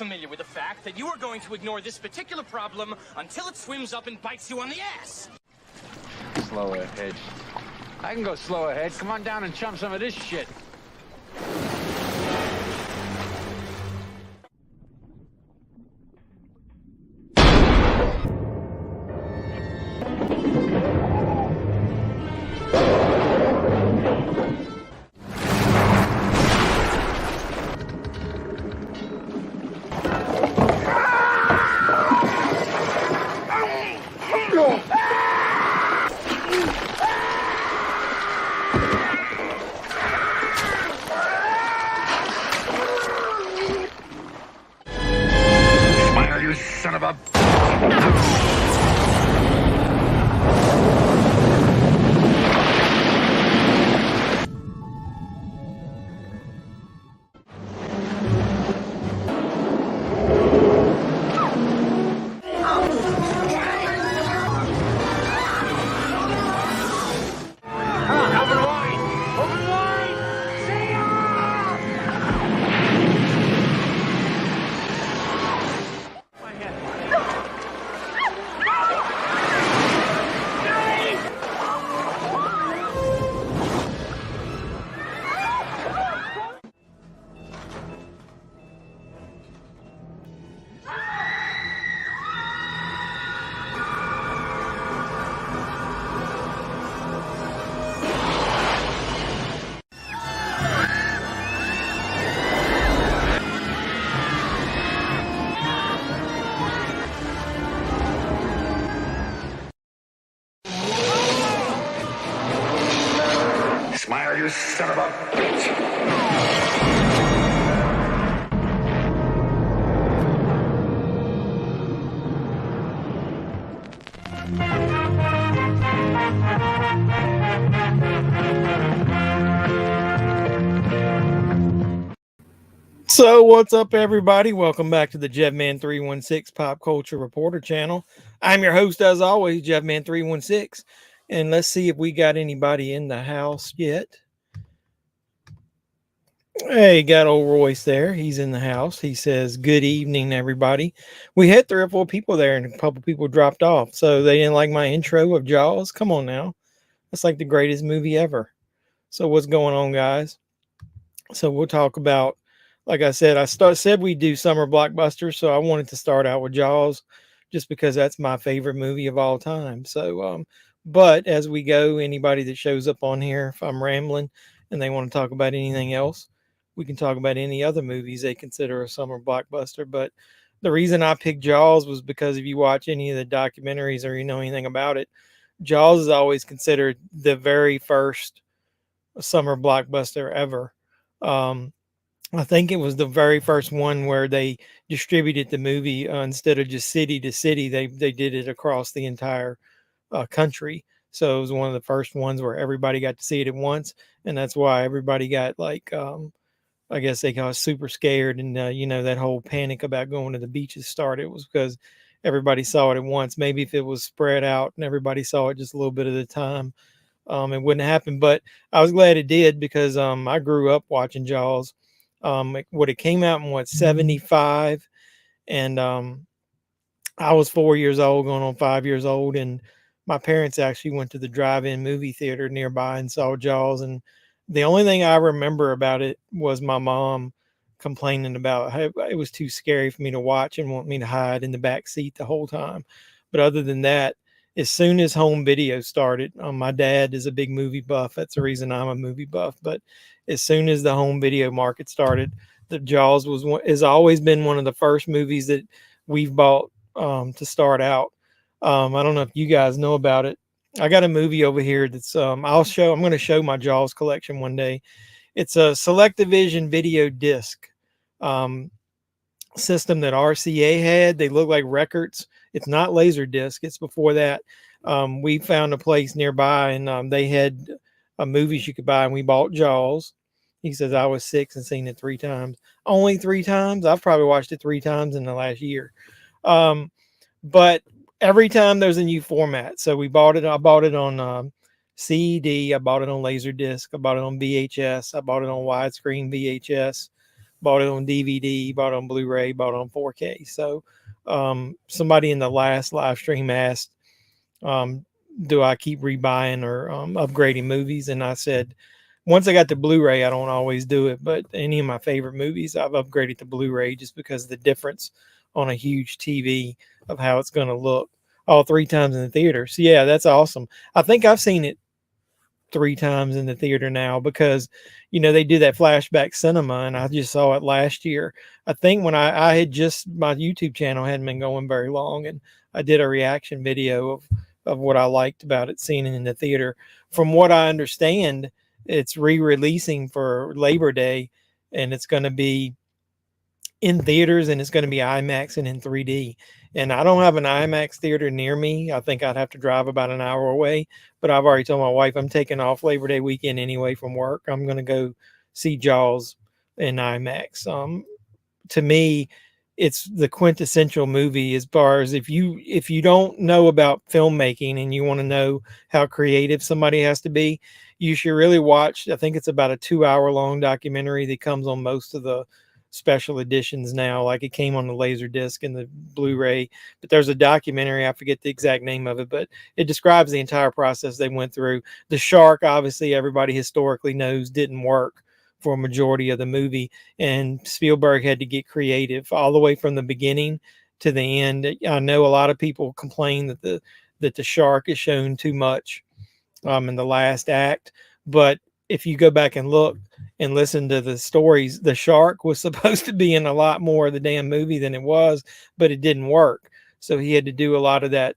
familiar with the fact that you are going to ignore this particular problem until it swims up and bites you on the ass. Slow ahead. I can go slow ahead. Come on down and chump some of this shit. Son of a... Smile, you son of a bitch! So what's up, everybody? Welcome back to the Jeffman316 Pop Culture Reporter channel. I'm your host, as always, Jeffman316. And let's see if we got anybody in the house yet. Hey, got old Royce there. He's in the house. He says, good evening, everybody. We had 3 or 4 people there and a couple people dropped off. So they didn't like my intro of Jaws. Come on now. That's like the greatest movie ever. So what's going on, guys? So we'll talk about, like I said, said we do summer blockbusters. So I wanted to start out with Jaws just because that's my favorite movie of all time. So, but as we go, anybody that shows up on here, if I'm rambling and they want to talk about anything else, we can talk about any other movies they consider a summer blockbuster. But the reason I picked Jaws was because if you watch any of the documentaries or you know anything about it, Jaws is always considered the very first summer blockbuster ever. I think it was the very first one where they distributed the movie instead of just city to city. They did it across the entire country. So it was one of the first ones where everybody got to see it at once. And that's why everybody got like, I guess they got super scared. And, you know, that whole panic about going to the beaches started was because everybody saw it at once. Maybe if it was spread out and everybody saw it just a little bit at a time, it wouldn't happen. But I was glad it did because I grew up watching Jaws. It came out in 75, and I was 4 years old, going on 5 years old, and my parents actually went to the drive-in movie theater nearby and saw Jaws. And the only thing I remember about it was my mom complaining about how it was too scary for me to watch and want me to hide in the back seat the whole time. But other than that, as soon as home video started, my dad is a big movie buff. That's the reason I'm a movie buff. But as soon as the home video market started, the Jaws has always been one of the first movies that we've bought to start out. I don't know if you guys know about it. I got a movie over here that's I'm going to show my Jaws collection one day. It's a Selectavision video disc system that RCA had. They look like records. It's not laser disc. It's before that. We found a place nearby and they had movies you could buy, and we bought Jaws. He says I was 6 and seen it 3 times. Only 3 times? I've probably watched it 3 times in the last year. But every time there's a new format. So we bought it. I bought it on CD. I bought it on Laserdisc. I bought it on VHS. I bought it on widescreen VHS. bought it on DVD, bought it on Blu-ray, bought it on 4K. So somebody in the last live stream asked, do I keep rebuying or upgrading movies? And I said, once I got to Blu-ray, I don't always do it, but any of my favorite movies, I've upgraded to Blu-ray just because of the difference on a huge TV of how it's going to look all 3 times in the theater. So yeah, that's awesome. I think I've seen it 3 times in the theater now because, you know, they do that flashback cinema, and I just saw it last year. I think when I had just, my YouTube channel hadn't been going very long, and I did a reaction video of what I liked about it, seeing it in the theater. From what I understand, it's re-releasing for Labor Day, and it's going to be in theaters, and it's going to be IMAX and in 3D. And I don't have an IMAX theater near me. I think I'd have to drive about an hour away, but I've already told my wife I'm taking off Labor Day weekend anyway from work. I'm going to go see Jaws in IMAX. To me, it's the quintessential movie as far as if you don't know about filmmaking and you want to know how creative somebody has to be, you should really watch. I think it's about a 2-hour long documentary that comes on most of the special editions now. Like it came on the Laserdisc and the Blu-ray, but there's a documentary, I forget the exact name of it, but it describes the entire process they went through. The shark, obviously everybody historically knows, didn't work for a majority of the movie, and Spielberg had to get creative all the way from the beginning to the end. I know a lot of people complain that the shark is shown too much in the last act, but if you go back and look and listen to the stories, the shark was supposed to be in a lot more of the damn movie than it was, but it didn't work. So he had to do a lot of that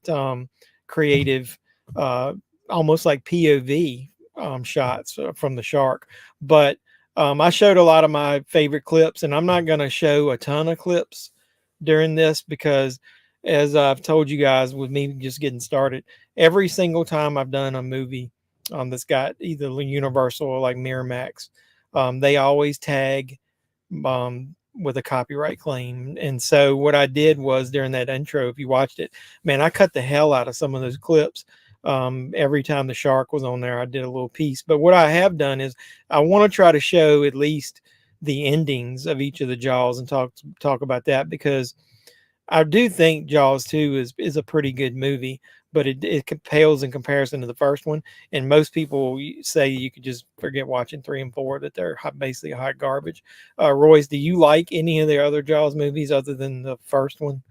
creative, almost like POV shots from the shark. But I showed a lot of my favorite clips, and I'm not going to show a ton of clips during this because, as I've told you guys, with me just getting started, every single time I've done a movie that's got either Universal or like Miramax, they always tag with a copyright claim. And so what I did was, during that intro, if you watched it, man, I cut the hell out of some of those clips. Every time the shark was on there, I did a little piece. But what I have done is I want to try to show at least the endings of each of the Jaws and talk about that, because I do think Jaws 2 is a pretty good movie, but it pales in comparison to the first one. And most people say you could just forget watching 3 and 4, that they're basically hot garbage. Royce, do you like any of the other Jaws movies other than the first one?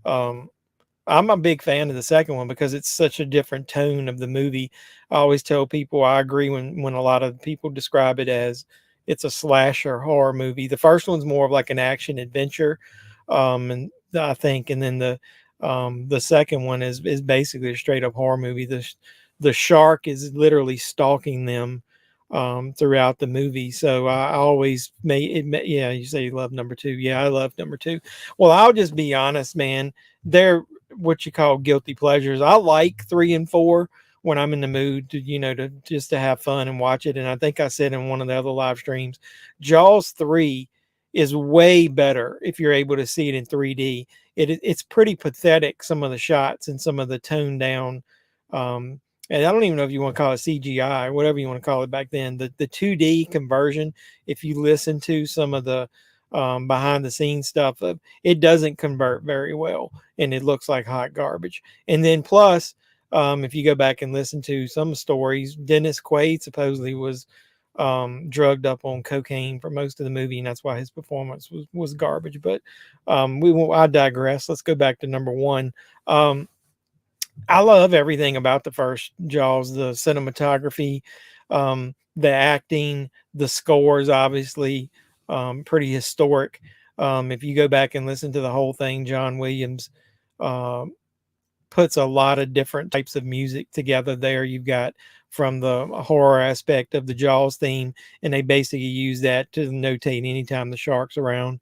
I'm a big fan of the second one because it's such a different tone of the movie. I always tell people I agree when a lot of people describe it as it's a slasher horror movie. The first one's more of like an action adventure, and I think, and then the second one is basically a straight up horror movie. The shark is literally stalking them throughout the movie. So I always yeah, you say you love number 2. Yeah, I love number 2. Well, I'll just be honest, man. They're what you call guilty pleasures. I like 3 and 4 when I'm in the mood to just to have fun and watch it. And I think I said in one of the other live streams, Jaws 3 is way better if you're able to see it in 3D. It's pretty pathetic, some of the shots and some of the toned down, and I don't even know if you want to call it CGI or whatever you want to call it back then. The 2D conversion, if you listen to some of the behind the scenes stuff, it doesn't convert very well, and it looks like hot garbage. And then plus, if you go back and listen to some stories, Dennis Quaid supposedly was drugged up on cocaine for most of the movie, and that's why his performance was garbage. But I digress. Let's go back to number 1. I love everything about the first Jaws, the cinematography, the acting, the scores, obviously pretty historic. If you go back and listen to the whole thing, John Williams puts a lot of different types of music together there. You've got from the horror aspect of the Jaws theme, and they basically use that to notate anytime the shark's around,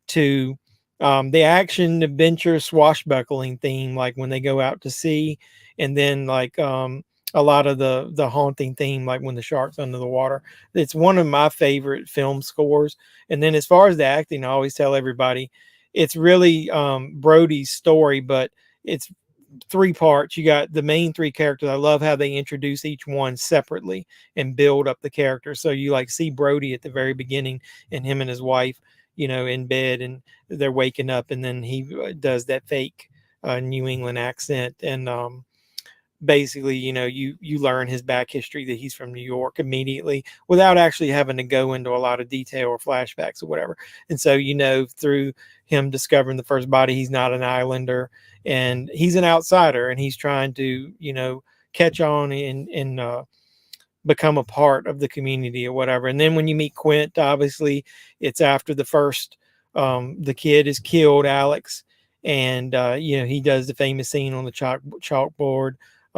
to the action adventure swashbuckling theme, like when they go out to sea, and then like a lot of the haunting theme, like when the shark's under the water. It's one of my favorite film scores. And then as far as the acting, I always tell everybody it's really Brody's story, but it's 3 parts. You got the main 3 characters. I love how they introduce each one separately and build up the character. So you like see Brody at the very beginning, and him and his wife, in bed, and they're waking up, and then he does that fake New England accent, and basically, you learn his back history, that he's from New York immediately without actually having to go into a lot of detail or flashbacks or whatever. And so, through him discovering the first body, he's not an islander, and he's an outsider, and he's trying to, catch on and become a part of the community or whatever. And then when you meet Quint, obviously it's after the first, the kid is killed, Alex, and he does the famous scene on the chalkboard.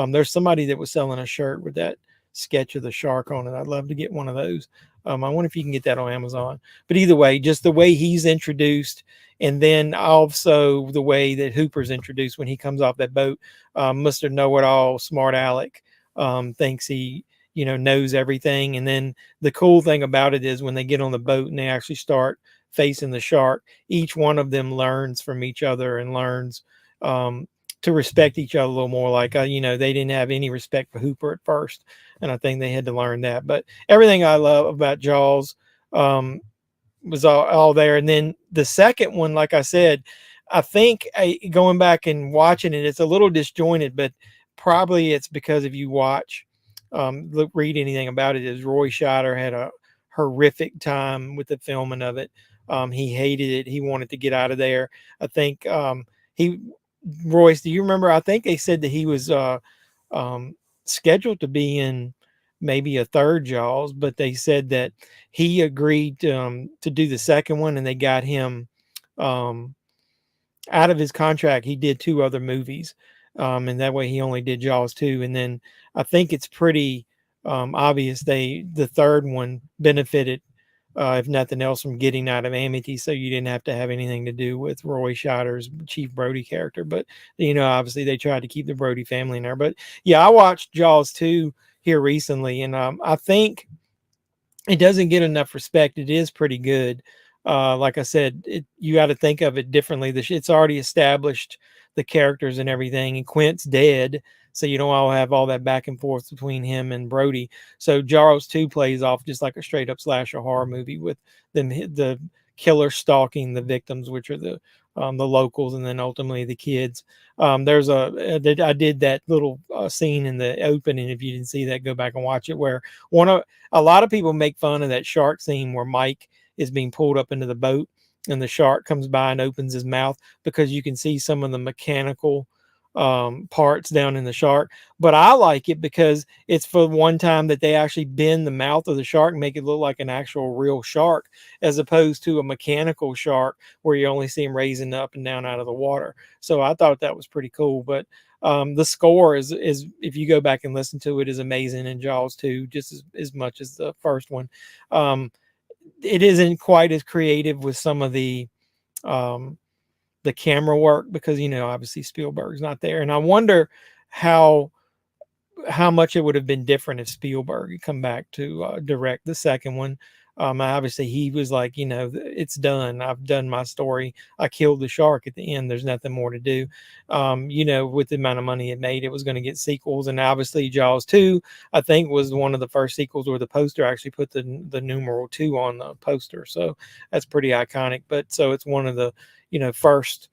There's somebody that was selling a shirt with that sketch of the shark on it. I'd love to get one of those. I wonder if you can get that on Amazon. But either way, just the way he's introduced, and then also the way that Hooper's introduced when he comes off that boat. Mr. Know-It-All, Smart Alec, thinks he, knows everything. And then the cool thing about it is when they get on the boat and they actually start facing the shark, each one of them learns from each other and learns to respect each other a little more. Like, they didn't have any respect for Hooper at first, and I think they had to learn that. But everything I love about Jaws was all there. And then the second one, like I said, I think going back and watching it, it's a little disjointed, but probably it's because if you watch, read anything about it, is Roy Scheider had a horrific time with the filming of it. He hated it. He wanted to get out of there. I think Royce, do you remember? I think they said that he was scheduled to be in maybe a third Jaws, but they said that he agreed to do the second one, and they got him out of his contract. He did 2 other movies, and that way he only did Jaws 2. And then I think it's pretty obvious the third one benefited, if nothing else, from getting out of Amity, so you didn't have to have anything to do with Roy Scheider's Chief Brody character. But obviously they tried to keep the Brody family in there. But yeah, I watched Jaws 2 here recently, and I think it doesn't get enough respect. It is pretty good. Like I said, you got to think of it differently. It's already established the characters and everything, and Quint's dead, so you don't all have all that back and forth between him and Brody. So Jaws 2 plays off just like a straight up slasher horror movie, with the killer stalking the victims, which are the locals, and then ultimately the kids. I did that little scene in the opening. If you didn't see that, go back and watch it, where a lot of people make fun of that shark scene where Mike is being pulled up into the boat and the shark comes by and opens his mouth, because you can see some of the mechanical parts down in the shark. But I like it because it's for one time that they actually bend the mouth of the shark and make it look like an actual real shark, as opposed to a mechanical shark where you only see him raising up and down out of the water. So I thought that was pretty cool. But the score is if you go back and listen to it, is amazing in Jaws 2, just as much as the first one. It isn't quite as creative with some of the camera work, because obviously Spielberg's not there, and I wonder how much it would have been different if Spielberg had come back to direct the second one. Obviously he was like, it's done. I've done my story. I killed the shark at the end. There's nothing more to do. With the amount of money it made, it was going to get sequels. And obviously Jaws 2, I think, was one of the first sequels where the poster actually put the numeral 2 on the poster. So that's pretty iconic. But so it's one of the, first,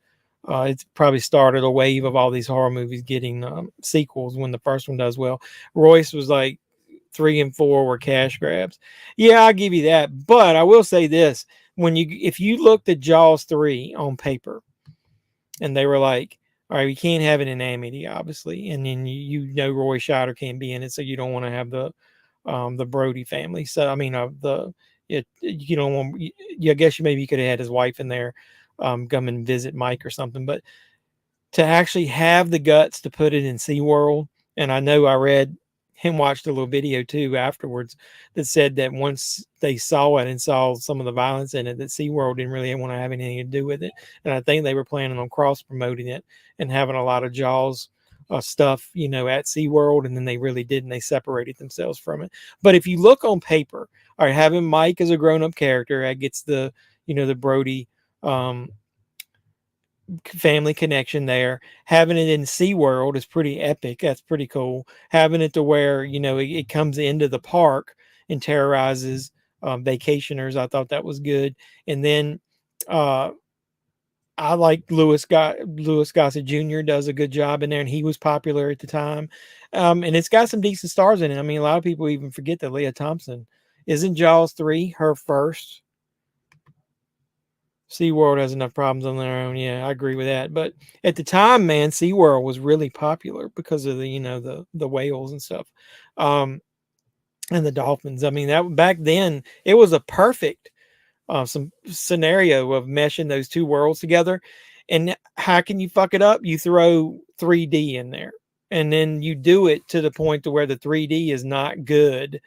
it's probably started a wave of all these horror movies getting sequels when the first one does well. Royce was like, 3 and 4 were cash grabs. Yeah, I'll give you that. But I will say this: if you looked at Jaws 3 on paper, and they were like, all right, we can't have it in Amity, obviously, and then Roy Scheider can't be in it, so you don't want to have the Brody family. So I mean, you don't want. I guess maybe you could have had his wife in there, come and visit Mike or something. But to actually have the guts to put it in SeaWorld, and I know I read him watched a little video too afterwards that said that once they saw it and saw some of the violence in it, that SeaWorld didn't really want to have anything to do with it. And I think they were planning on cross promoting it and having a lot of Jaws stuff, at SeaWorld, and then they really didn't. They separated themselves from it. But if you look on paper, all right, having Mike as a grown-up character, that gets the Brody family connection there. Having it in SeaWorld is pretty epic. That's pretty cool. Having it to where, it comes into the park and terrorizes vacationers, I thought that was good. And then Uh, I like Louis Gossett Jr. does a good job in there, and he was popular at the time. And it's got some decent stars in it. I mean, a lot of people even forget that Leah Thompson isn't Jaws 3 her first. SeaWorld has enough problems on their own. Yeah, I agree with that. But at the time, man, SeaWorld was really popular because of the whales and stuff. And the dolphins. I mean, that back then it was a perfect some scenario of meshing those two worlds together. And how can you fuck it up? You throw 3D in there, and then you do it to the point to where the 3D is not good.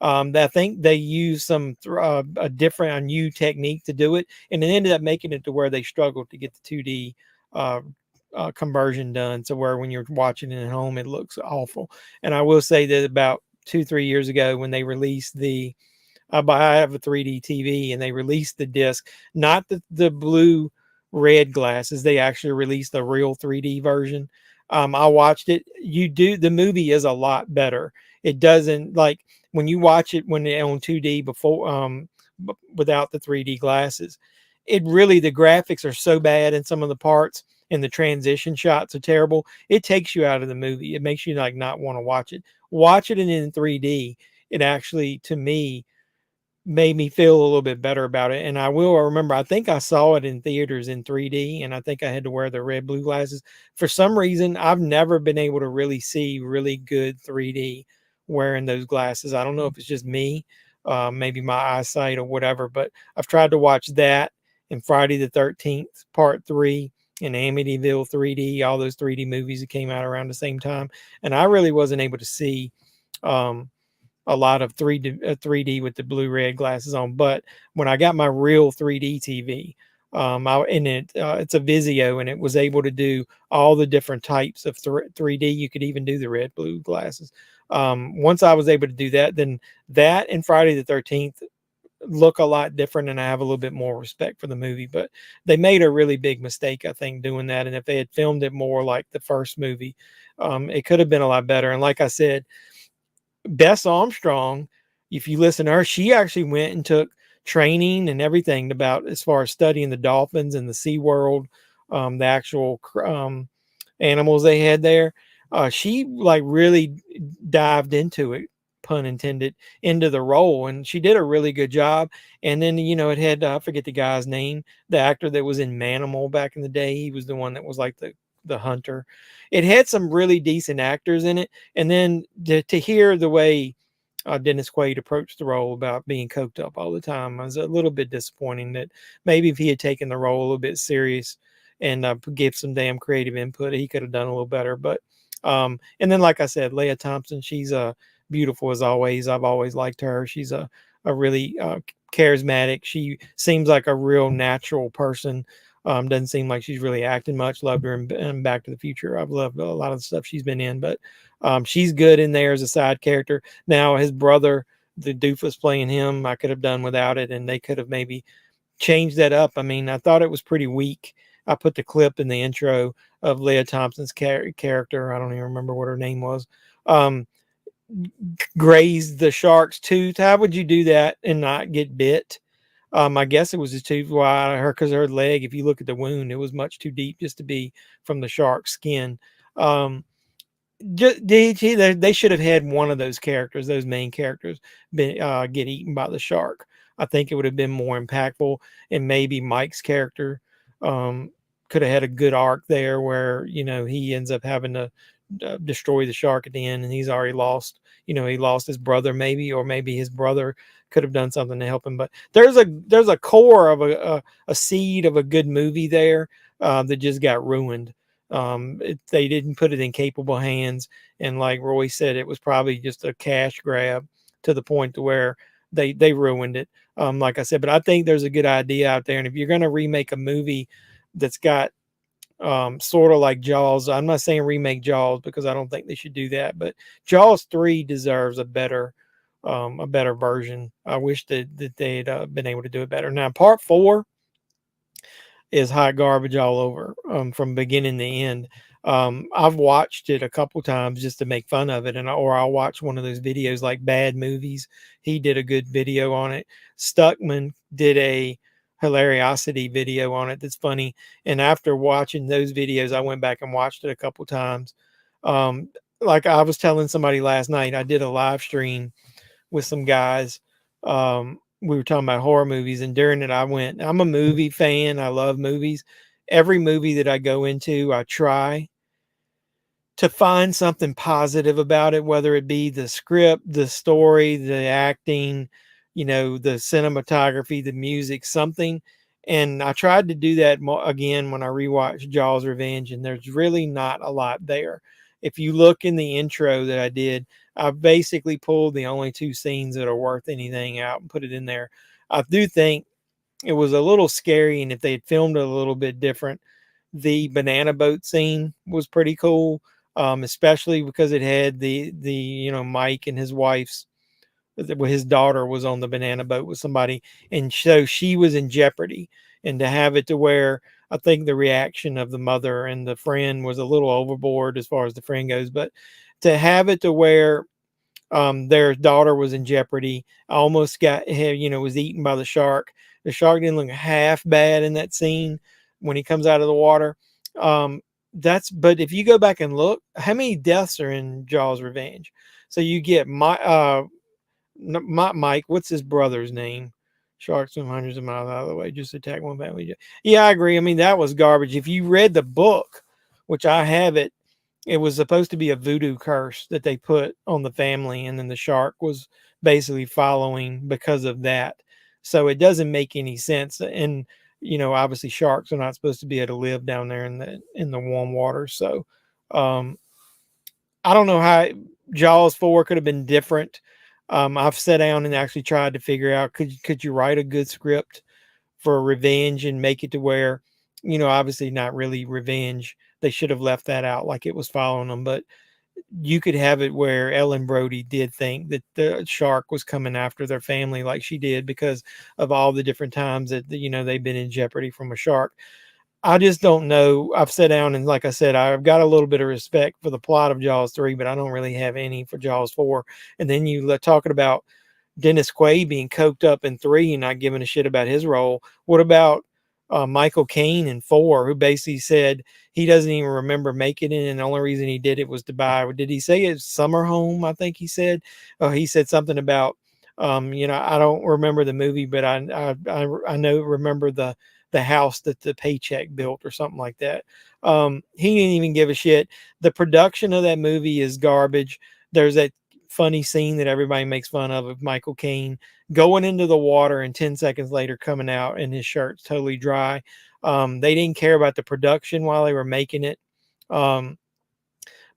I think they used a different, a new technique to do it, and it ended up making it to where they struggled to get the 2D conversion done. So where when you're watching it at home, it looks awful. And I will say that about 2-3 years ago, when they released I have a 3D TV, and they released the disc, not the blue red glasses. They actually released the real 3D version. I watched it. The movie is a lot better. It doesn't, like when you watch it when they're on 2D before, without the 3D glasses, the graphics are so bad in some of the parts, and the transition shots are terrible. It takes you out of the movie. It makes you like not want to watch it. Watch it in 3D. It actually, to me, made me feel a little bit better about it. And I remember, I think I saw it in theaters in 3D, and I think I had to wear the red blue glasses. For some reason, I've never been able to really see really good 3D wearing those glasses. I don't know if it's just me, maybe my eyesight or whatever, but I've tried to watch that and Friday the 13th Part 3 and Amityville 3D, all those 3D movies that came out around the same time. And I really wasn't able to see a lot of 3D with the blue red glasses on. But when I got my real 3D TV, it's a Vizio, and it was able to do all the different types of 3D. You could even do the red blue glasses. Once I was able to do that, then that and Friday the 13th look a lot different, and I have a little bit more respect for the movie. But they made a really big mistake, I think, doing that. And if they had filmed it more like the first movie, it could have been a lot better. And like I said, Bess Armstrong, if you listen to her, she actually went and took training and everything about as far as studying the dolphins and the SeaWorld, the actual animals they had there. She like really dived into it, pun intended, into the role, and she did a really good job. And then it had I forget the guy's name, the actor that was in Manimal back in the day. He was the one that was like the hunter. It had some really decent actors in it, and then to hear the way Dennis Quaid approached the role about being coked up all the time, I was a little bit disappointing. That maybe if he had taken the role a little bit serious and give some damn creative input, he could have done a little better. But and then, like I said, Leah Thompson, she's beautiful as always. I've always liked her. She's a really charismatic. She seems like a real natural person. Doesn't seem like she's really acting much. Loved her in Back to the Future. I've loved a lot of the stuff she's been in, but she's good in there as a side character. Now his brother, the doofus playing him, I could have done without it, and they could have maybe changed that up. I mean, I thought it was pretty weak. I put the clip in the intro of Leah Thompson's character. I don't even remember what her name was. Grazed the shark's tooth. How would you do that and not get bit? I guess it was his tooth. Because her leg, if you look at the wound, it was much too deep just to be from the shark's skin. They should have had one of those characters, those main characters, get eaten by the shark. I think it would have been more impactful, and maybe Mike's character could have had a good arc there, where he ends up having to destroy the shark at the end, and he's already lost. He lost his brother, maybe, or maybe his brother could have done something to help him. But there's a core of a seed of a good movie there that just got ruined. They didn't put it in capable hands, and like Roy said, it was probably just a cash grab to the point to where they ruined it. Like I said, but I think there's a good idea out there, and if you're going to remake a movie that's got sort of like Jaws, I'm not saying remake Jaws because I don't think they should do that, but Jaws 3 deserves a better version. I wish that they'd been able to do it better. Now Part 4 is hot garbage all over, from beginning to end. I've watched it a couple times just to make fun of it, or I'll watch one of those videos like Bad Movies. He did a good video on it. Stuckman did a hilariosity video on it that's funny. And after watching those videos, I went back and watched it a couple times. Like I was telling somebody last night, I did a live stream with some guys. We were talking about horror movies, and during it, I'm a movie fan. I love movies. Every movie that I go into, I try to find something positive about it, whether it be the script, the story, the acting, the cinematography, the music, something. And I tried to do that again when I rewatched Jaws Revenge, and there's really not a lot there. If you look in the intro that I did, I basically pulled the only two scenes that are worth anything out and put it in there. I do think it was a little scary, and if they had filmed it a little bit different, the banana boat scene was pretty cool, especially because it had the Mike and his wife's, his daughter was on the banana boat with somebody, and so she was in jeopardy. And to have it to where I think the reaction of the mother and the friend was a little overboard as far as the friend goes, but to have it to where their daughter was in jeopardy, almost was eaten by the shark. The shark didn't look half bad in that scene when he comes out of the water. But if you go back and look, how many deaths are in Jaws Revenge? So you get Mike, what's his brother's name? Sharks swim hundreds of miles out of the way, just attack one family. Yeah, I agree. I mean, that was garbage. If you read the book, which I have it was supposed to be a voodoo curse that they put on the family, and then the shark was basically following because of that. So it doesn't make any sense. And obviously sharks are not supposed to be able to live down there in the warm water. So I don't know how Jaws 4 could have been different. I've sat down and actually tried to figure out, could you write a good script for revenge and make it to where, obviously not really revenge. They should have left that out like it was following them, but you could have it where Ellen Brody did think that the shark was coming after their family like she did because of all the different times that, they've been in jeopardy from a shark. I just don't know. I've sat down and, like I said, I've got a little bit of respect for the plot of Jaws 3, but I don't really have any for Jaws 4. And then you talking about Dennis Quaid being coked up in 3 and not giving a shit about his role. What about Michael Caine in 4, who basically said he doesn't even remember making it, and the only reason he did it was to buy, did he say it's summer home? I think he said. He said something about, I don't remember the movie, but I remember the house that the paycheck built or something like that. He didn't even give a shit. The production of that movie is garbage. There's that funny scene that everybody makes fun of Michael Caine going into the water and 10 seconds later coming out and his shirt's totally dry. They didn't care about the production while they were making it,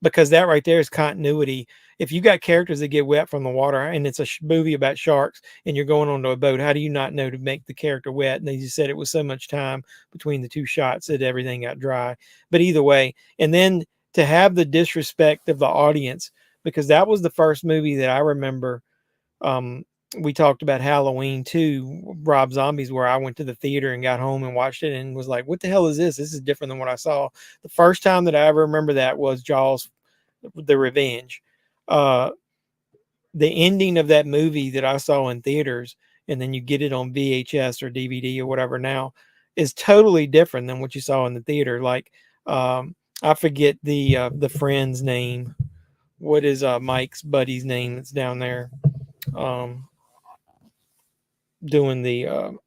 because that right there is continuity. If you got characters that get wet from the water and it's a movie about sharks and you're going onto a boat, how do you not know to make the character wet? And they just said it was so much time between the two shots that everything got dry. But either way, and then to have the disrespect of the audience, because that was the first movie that I remember. We talked about Halloween 2, Rob Zombie's, where I went to the theater and got home and watched it and was like, what the hell is this? This is different than what I saw. The first time that I ever remember that was Jaws, The Revenge. The ending of that movie that I saw in theaters, and then you get it on VHS or DVD or whatever now, is totally different than what you saw in the theater. Like, I forget the friend's name. What is Mike's buddy's name that's down there doing the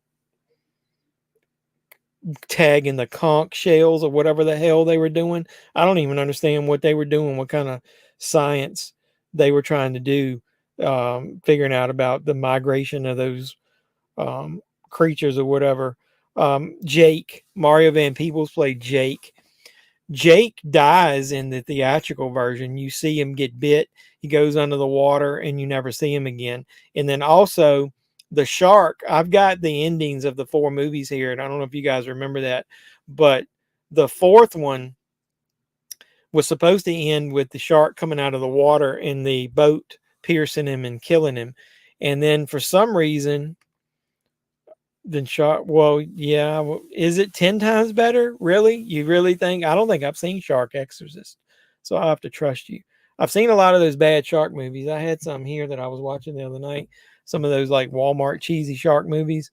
tagging the conch shells or whatever the hell they were doing? I don't even understand what they were doing, what kind of science they were trying to do, figuring out about the migration of those creatures or whatever. Jake, Mario Van Peebles played Jake. Jake dies in the theatrical version. You see him get bit. He goes under the water and you never see him again. And then also the shark. I've got the endings of the 4 movies here, and I don't know if you guys remember that, but the 4th one was supposed to end with the shark coming out of the water and the boat piercing him and killing him. And then for some reason, then shark, well, yeah, is it 10 times better? Really? You really think? I don't think I've seen Shark Exorcist, so I'll have to trust you. I've seen a lot of those bad shark movies. I had some here that I was watching the other night, some of those like Walmart cheesy shark movies.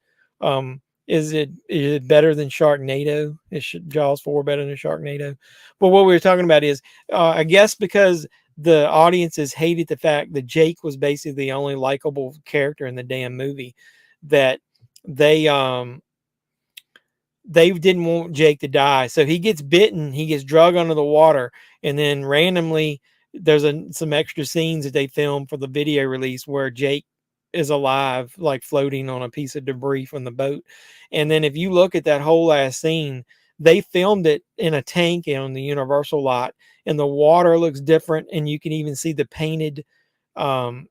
Is it better than Sharknado? Is Jaws 4 better than Sharknado? But what we were talking about is, I guess because the audiences hated the fact that Jake was basically the only likable character in the damn movie, that they didn't want Jake to die. So he gets bitten, he gets dragged under the water, and then randomly there's some extra scenes that they filmed for the video release where Jake is alive, like floating on a piece of debris from the boat. And then if you look at that whole last scene, they filmed it in a tank on the Universal lot, and the water looks different, and you can even see the painted um,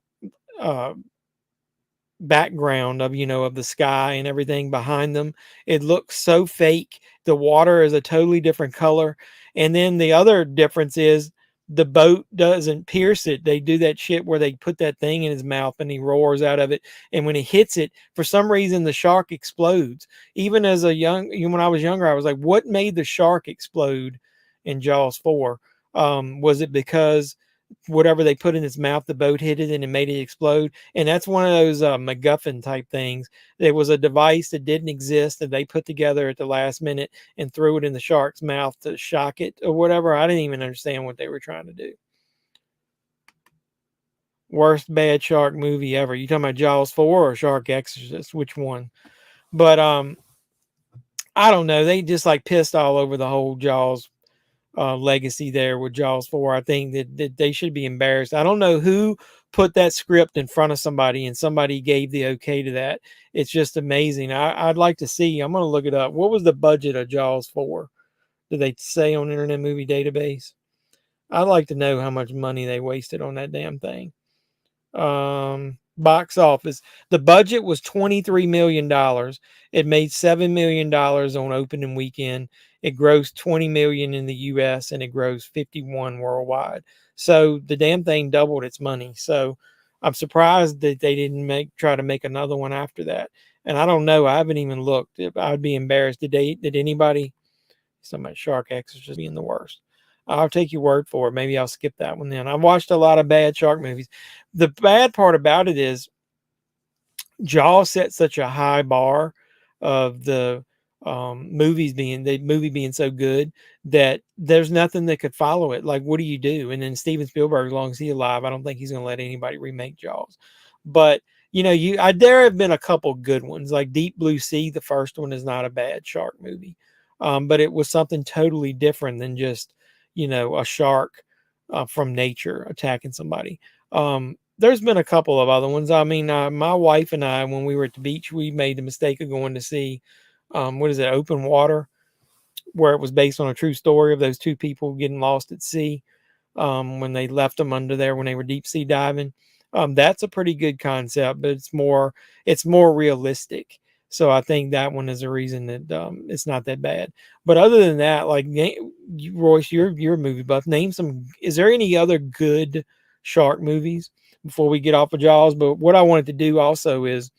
background of of the sky and everything behind them. It looks so fake. The water is a totally different color. And then the other difference is the boat doesn't pierce it. They do that shit where they put that thing in his mouth and he roars out of it, and when he hits it, for some reason the shark explodes. Even as when I was younger, I was like, what made the shark explode in Jaws 4? Was it because whatever they put in its mouth, the boat hit it and it made it explode? And that's one of those MacGuffin type things. There was a device that didn't exist that they put together at the last minute and threw it in the shark's mouth to shock it or whatever. I didn't even understand what they were trying to do. Worst bad shark movie ever. You talking about Jaws 4 or Shark Exorcist? Which one? But I don't know. They just like pissed all over the whole Jaws legacy there with Jaws 4. I think that they should be embarrassed. I don't know who put that script in front of somebody and somebody gave the okay to that. It's just amazing. I'd like to see. I'm going to look it up. What was the budget of Jaws 4? Did they say on Internet Movie Database? I'd like to know how much money they wasted on that damn thing. Box office. The budget was $23 million. It made $7 million on opening weekend. It grossed $20 million in the US and it grossed 51 worldwide. So the damn thing doubled its money. So I'm surprised that they didn't try to make another one after that. And I don't know. I haven't even looked. I'd be embarrassed. Did anybody? Somebody Shark Exorcist being the worst. I'll take your word for it. Maybe I'll skip that one then. I've watched a lot of bad shark movies. The bad part about it is Jaws set such a high bar of the movie being so good that there's nothing that could follow it. Like, what do you do? And then Steven Spielberg, as long as he's alive, I don't think he's going to let anybody remake Jaws. But there have been a couple good ones, like Deep Blue Sea. The first one is not a bad shark movie, but it was something totally different than just a shark from nature attacking somebody. There's been a couple of other ones. I mean, my wife and I, when we were at the beach, we made the mistake of going to see, Open Water, where it was based on a true story of those two people getting lost at sea when they left them under there when they were deep sea diving. That's a pretty good concept, but it's more realistic. So I think that one is a reason that it's not that bad. But other than that, like Royce, you're a movie buff. Name some. Is there any other good shark movies before we get off of Jaws? But what I wanted to do also is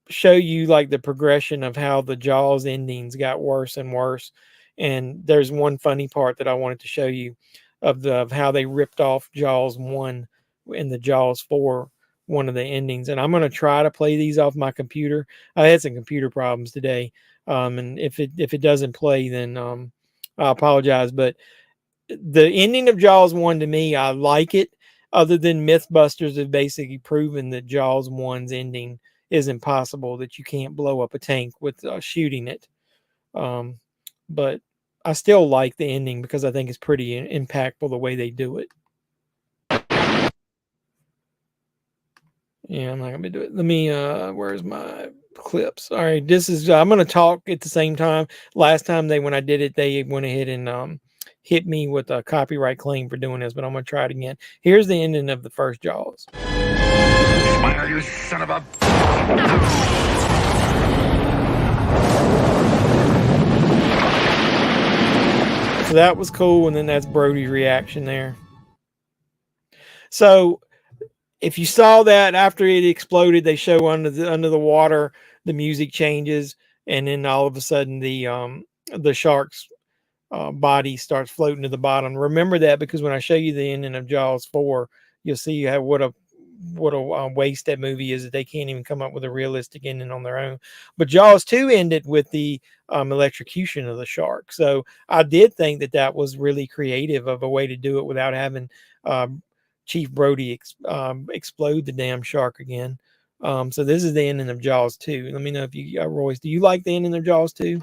show you like the progression of how the Jaws endings got worse and worse. And there's one funny part that I wanted to show you of how they ripped off Jaws 1 in the Jaws 4. One of the endings, and I'm going to try to play these off my computer. I had some computer problems today, and if it doesn't play, then I apologize. But the ending of Jaws 1, to me, I like it. Other than Mythbusters have basically proven that Jaws 1's ending is impossible, that you can't blow up a tank with shooting it. But I still like the ending because I think it's pretty impactful the way they do it. Yeah, I'm not gonna do it. Let me where's my clips? All right, I'm gonna talk at the same time. Last time when I did it, they went ahead and hit me with a copyright claim for doing this, but I'm gonna try it again. Here's the ending of the first Jaws. Smile, you son of a... So that was cool, and then that's Brody's reaction there. So if you saw that after it exploded, they show under the water, the music changes, and then all of a sudden the shark's body starts floating to the bottom. Remember that, because when I show you the ending of Jaws 4, you'll see what a what a waste that movie is, that they can't even come up with a realistic ending on their own. But Jaws 2 ended with the electrocution of the shark. So I did think that that was really creative of a way to do it without having Chief Brody explode the damn shark again. So this is the ending of Jaws 2. Let me know if you, Royce, do you like the ending of Jaws 2?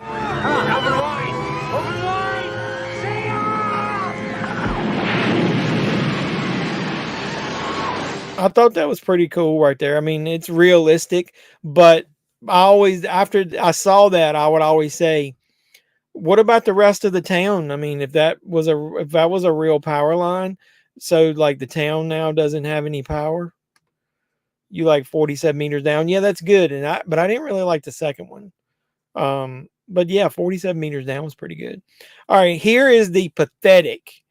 I thought that was pretty cool right there. I mean, it's realistic, but I always, after I saw that, I would always say, what about the rest of the town? I mean, if that was a real power line, so like the town now doesn't have any power. You like 47 meters down. Yeah, that's good. But I didn't really like the second one. But yeah, 47 meters down was pretty good. All right, here is the pathetic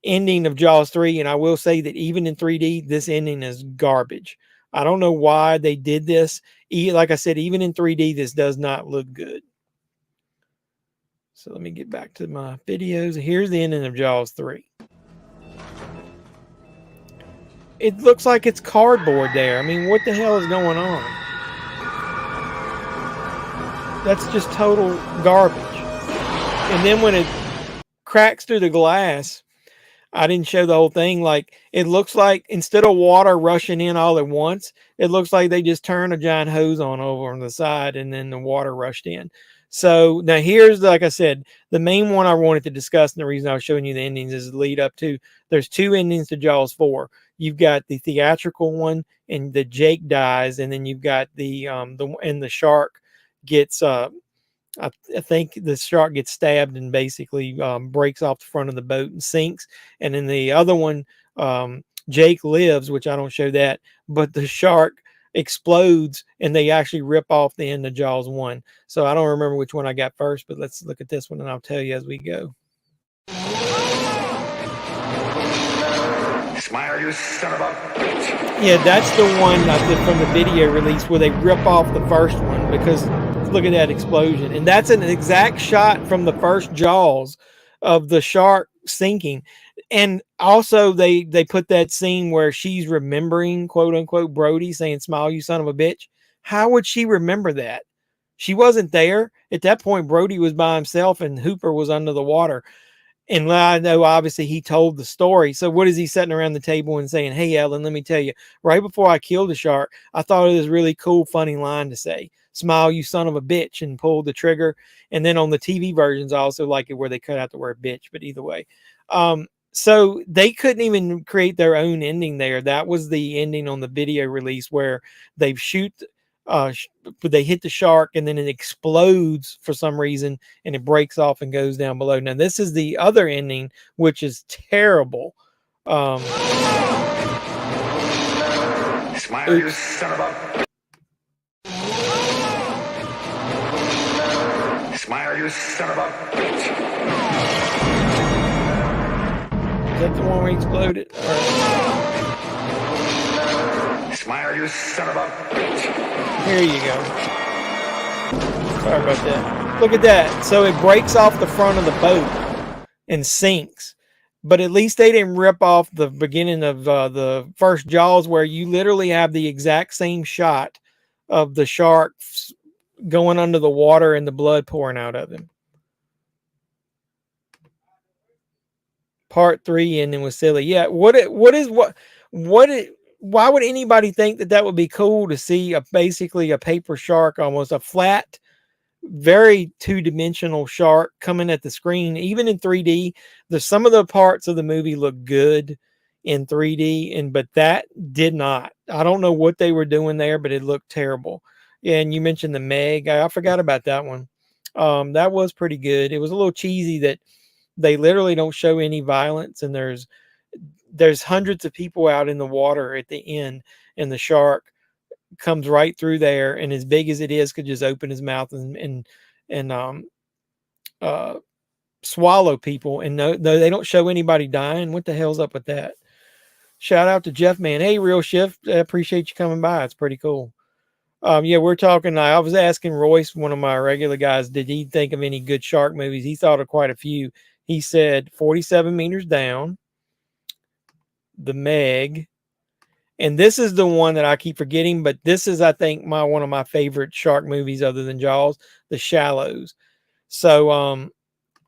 ending of Jaws 3, and I will say that even in 3D, this ending is garbage. I don't know why they did this. Like I said, even in 3D, this does not look good. So let me get back to my videos. Here's the ending of Jaws 3. It looks like it's cardboard there. I mean, what the hell is going on? That's just total garbage. And then when it cracks through the glass, I didn't show the whole thing. Like, it looks like instead of water rushing in all at once, it looks like they just turned a giant hose over on the side and then the water rushed in. So now here's, like I said, the main one I wanted to discuss, and the reason I was showing you the endings is the lead up to, there's two endings to Jaws 4. You've got the theatrical one, and the Jake dies, and then you've got the shark gets I think the shark gets stabbed and basically breaks off the front of the boat and sinks. And then the other one, Jake lives, which I don't show that, but the shark explodes and they actually rip off the end of Jaws 1. So I don't remember which one I got first, but let's look at this one and I'll tell you as we go. Smile, you son of a bitch. Yeah, that's the one I did from the video release where they rip off the first one, because look at that explosion. And that's an exact shot from the first Jaws of the shark sinking. And also they put that scene where she's remembering, quote unquote, Brody saying, "Smile, you son of a bitch." How would she remember that? She wasn't there. At that point, Brody was by himself and Hooper was under the water. And I know, obviously, he told the story. So what is he sitting around the table and saying, "Hey, Ellen, let me tell you, right before I killed the shark, I thought it was a really cool, funny line to say. Smile, you son of a bitch," and pulled the trigger. And then on the TV versions, I also like it where they cut out the word bitch, but either way. So they couldn't even create their own ending there. That was the ending on the video release where they they hit the shark and then it explodes for some reason and it breaks off and goes down below. Now this is the other ending, which is terrible. Smile, you son of a... Smile, you son of a bitch. Is that the one where he exploded? Smile, you son of a bitch. Here you go. Sorry about that. Look at that. So it breaks off the front of the boat and sinks. But at least they didn't rip off the beginning of the first Jaws, where you literally have the exact same shot of the shark going under the water and the blood pouring out of him. Part 3 ending was silly. Yeah, why would anybody think that would be cool to see basically a paper shark, almost a flat, very two-dimensional shark coming at the screen, even in 3D? Some of the parts of the movie look good in 3D, but that did not. I don't know what they were doing there, but it looked terrible. And you mentioned the Meg. I forgot about that one. That was pretty good. It was a little cheesy that they literally don't show any violence, and there's hundreds of people out in the water at the end, and the shark comes right through there, and as big as it is, could just open his mouth and swallow people. And no, they don't show anybody dying. What the hell's up with that? Shout out to Jeffman. Hey, Real Shift, I appreciate you coming by. It's pretty cool. Yeah, we're talking. I was asking Royce, one of my regular guys, did he think of any good shark movies? He thought of quite a few. He said 47 Meters Down, The Meg, And this is the one that I keep forgetting, but this is, I think, one of my favorite shark movies other than Jaws, The Shallows. So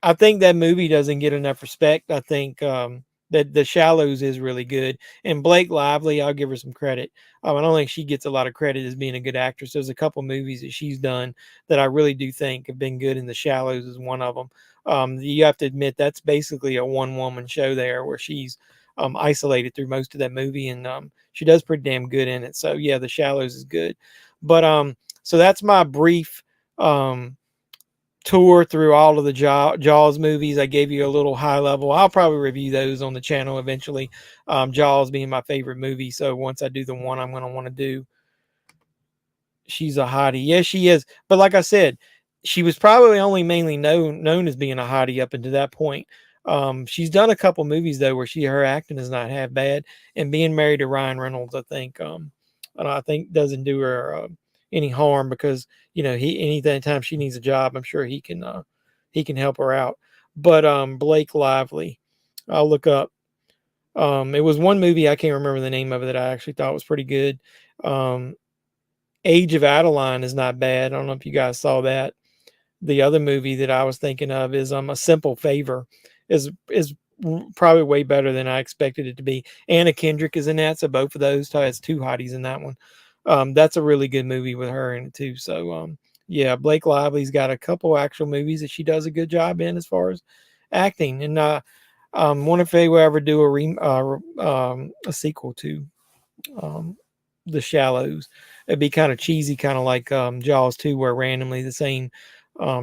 I think that movie doesn't get enough respect. I think that The Shallows is really good. And Blake Lively, I'll give her some credit. I don't think she gets a lot of credit as being a good actress. There's a couple movies that she's done that I really do think have been good, and The Shallows is one of them. You have to admit that's basically a one-woman show there where she's isolated through most of that movie, and she does pretty damn good in it. So yeah, The Shallows is good. But so that's my brief tour through all of the Jaws movies. I gave you a little high level. I'll probably review those on the channel eventually. Jaws being my favorite movie. So once I do the one I'm going to want to do, she's a hottie. Yes, she is. But like I said, she was probably only mainly known as being a hottie up until that point. She's done a couple movies though where her acting is not half bad, and being married to Ryan Reynolds, I think doesn't do her any harm, because anytime she needs a job, I'm sure he can help her out. But Blake Lively, I'll look up. It was one movie, I can't remember the name of it, that I actually thought was pretty good. Age of Adeline is not bad. I don't know if you guys saw that. The other movie that I was thinking of is A Simple Favor. Is probably way better than I expected it to be. Anna Kendrick is in that, so both of those has two hotties in that one. That's a really good movie with her in it too. So yeah, Blake Lively's got a couple actual movies that she does a good job in as far as acting. And wonder if they will ever do a sequel to The Shallows. It'd be kind of cheesy, kind of like Jaws 2, where randomly the same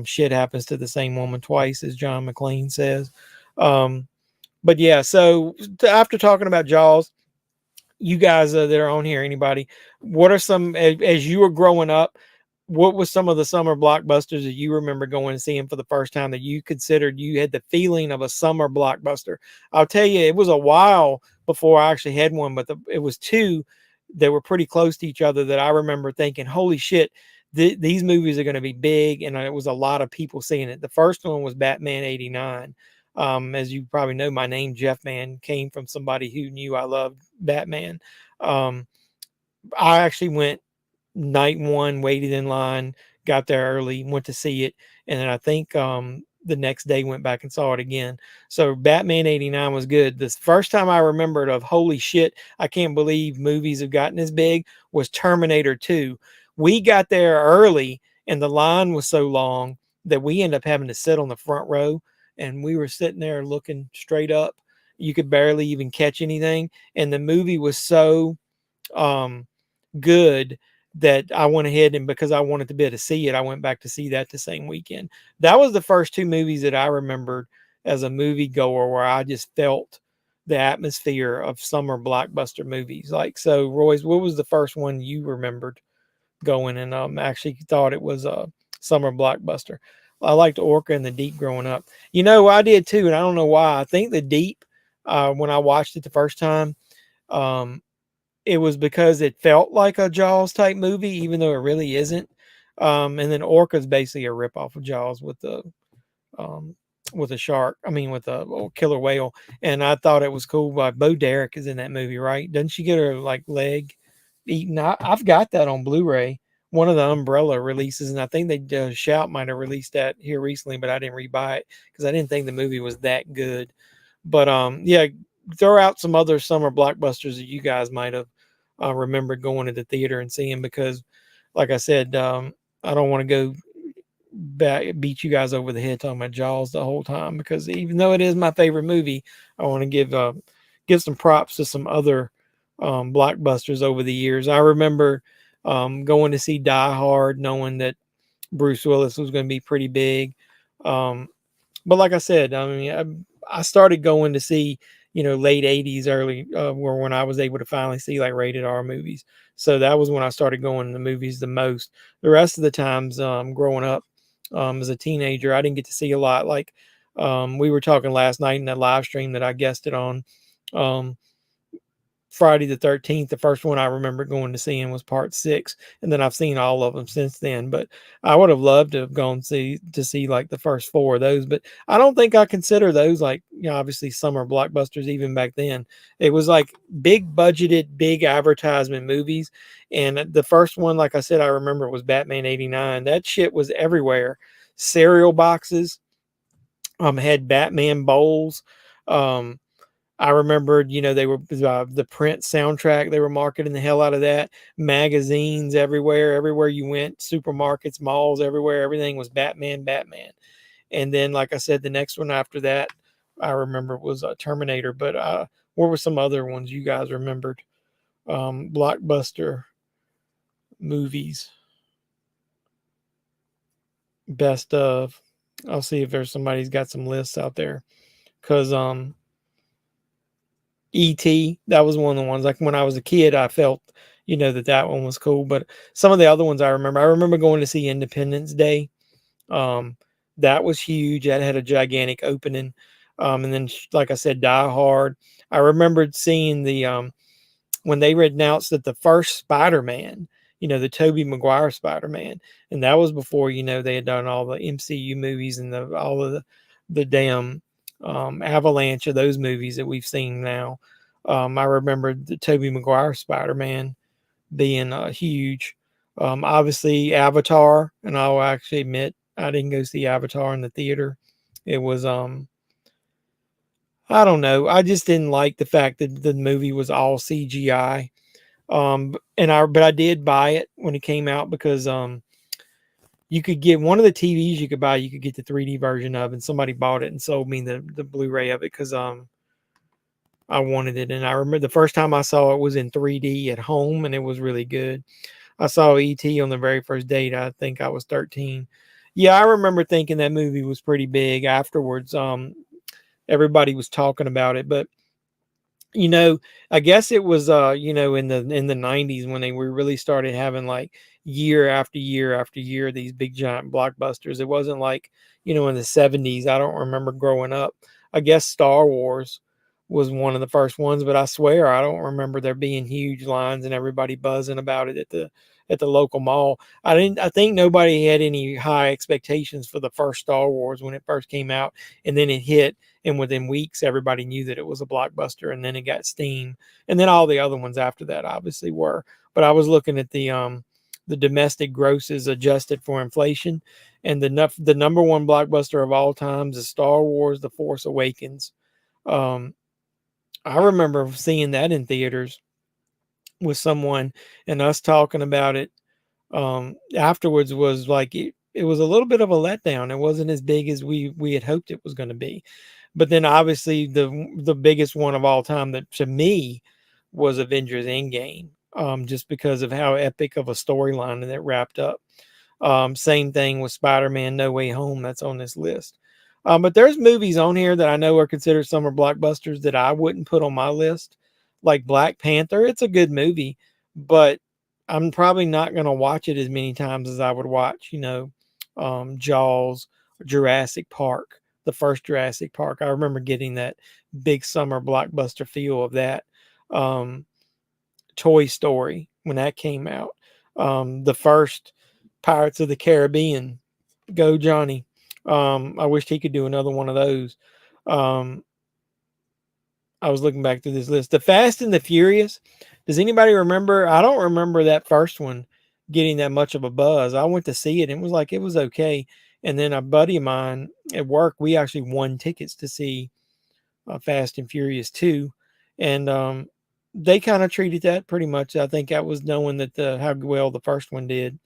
shit happens to the same woman twice, as John McClane says. But yeah, so after talking about Jaws, you guys that are on here, anybody, what are some, as you were growing up, what was some of the summer blockbusters that you remember going and seeing for the first time that you considered you had the feeling of a summer blockbuster? I'll tell you, it was a while before I actually had one, but it was two that were pretty close to each other that I remember thinking, holy shit, these movies are going to be big. And it was a lot of people seeing it. The first one was Batman 89. As you probably know, my name, Jeffman, came from somebody who knew I loved Batman. I actually went night one, waited in line, got there early, went to see it. And then I think the next day went back and saw it again. So Batman 89 was good. The first time I remembered of, holy shit, I can't believe movies have gotten this big, was Terminator 2. We got there early and the line was so long that we ended up having to sit on the front row, and we were sitting there looking straight up. You could barely even catch anything. And the movie was so good that I went ahead, and because I wanted to be able to see it, I went back to see that the same weekend. That was the first two movies that I remembered as a movie goer where I just felt the atmosphere of summer blockbuster movies. Like, so Royce, what was the first one you remembered going and actually thought it was a summer blockbuster? I liked Orca and The Deep growing up. I did too, and I don't know why. I think The Deep, when I watched it the first time, it was because it felt like a Jaws type movie, even though it really isn't. And then Orca is basically a ripoff of Jaws with a shark. I mean, with a killer whale. And I thought it was cool. Bo Derek is in that movie, right? Doesn't she get her leg eaten? I've got that on Blu-ray. One of the Umbrella releases, and I think they Shout might have released that here recently, but I didn't rebuy it because I didn't think the movie was that good. But yeah, throw out some other summer blockbusters that you guys might have remembered going to the theater and seeing, because like I said, I don't want to go beat you guys over the head talking about Jaws the whole time, because even though it is my favorite movie, I want to give some props to some other blockbusters over the years. I remember going to see Die Hard, knowing that Bruce Willis was going to be pretty big. But like I said, I mean, I started going to see, late 80s, early, where when I was able to finally see rated R movies. So that was when I started going to the movies the most. The rest of the times, growing up as a teenager, I didn't get to see a lot. Like we were talking last night in that live stream that I guested on. Friday the 13th. The first one I remember going to seeing was part 6, and then I've seen all of them since then. But I would have loved to have gone to see like the first 4 of those. But I don't think I consider those like, obviously summer blockbusters even back then. It was like big budgeted, big advertisement movies. And the first one, like I said, I remember was Batman '89. That shit was everywhere. Cereal boxes had Batman bowls. I remembered, they were the Prince soundtrack. They were marketing the hell out of that. Magazines everywhere you went, supermarkets, malls, everywhere. Everything was Batman, Batman. And then, like I said, the next one after that, I remember was Terminator. But what were some other ones you guys remembered? Blockbuster movies. Best of. I'll see if there's somebody's got some lists out there. Because E.T., that was one of the ones. Like when I was a kid, I felt, that one was cool. But some of the other ones I remember going to see Independence Day. That was huge. That had a gigantic opening. And then, like I said, Die Hard. I remembered seeing the when they announced that the first Spider-Man, the Tobey Maguire Spider-Man, and that was before, they had done all the MCU movies and all of the damn avalanche of those movies that we've seen now. I remember the Tobey Maguire Spider-Man being huge. Obviously Avatar, and I'll actually admit I didn't go see Avatar in the theater. It was I don't know. I just didn't like the fact that the movie was all CGI. But I did buy it when it came out because you could get one of the TVs you could buy, you could get the 3D version of, and somebody bought it and sold me the Blu-ray of it because I wanted it. And I remember the first time I saw it was in 3D at home, and it was really good. I saw E.T. on the very first date. I think I was 13. Yeah, I remember thinking that movie was pretty big. Afterwards, everybody was talking about it, but I guess it was in the 90s when we really started having like year after year after year these big giant blockbusters. It wasn't like in the 70s. I don't remember growing up. I guess Star Wars was one of the first ones, but I swear I don't remember there being huge lines and everybody buzzing about it at the local mall. I think nobody had any high expectations for the first Star Wars when it first came out, and then it hit, and within weeks everybody knew that it was a blockbuster, and then it got steam, and then all the other ones after that obviously were. But I was looking at the domestic grosses adjusted for inflation, and the number one blockbuster of all times is Star Wars: The Force Awakens. I remember seeing that in theaters with someone and us talking about it afterwards. Was like it was a little bit of a letdown. It wasn't as big as we had hoped it was going to be. But then obviously the biggest one of all time that to me was Avengers Endgame, just because of how epic of a storyline that wrapped up. Same thing with Spider-Man No Way Home. That's on this list. But there's movies on here that I know are considered summer blockbusters that I wouldn't put on my list. Like Black Panther. It's a good movie, but I'm probably not going to watch it as many times as I would watch, Jaws, Jurassic Park, the first Jurassic Park. I remember getting that big summer blockbuster feel of that. Toy Story, when that came out. The first Pirates of the Caribbean, Go Johnny. I wished he could do another one of those. I was looking back through this list. The Fast and the Furious. Does anybody remember? I don't remember that first one getting that much of a buzz. I went to see it and it was okay. And then a buddy of mine at work, we actually won tickets to see Fast and Furious 2. And they kind of treated that pretty much. I think that was knowing that how well the first one did.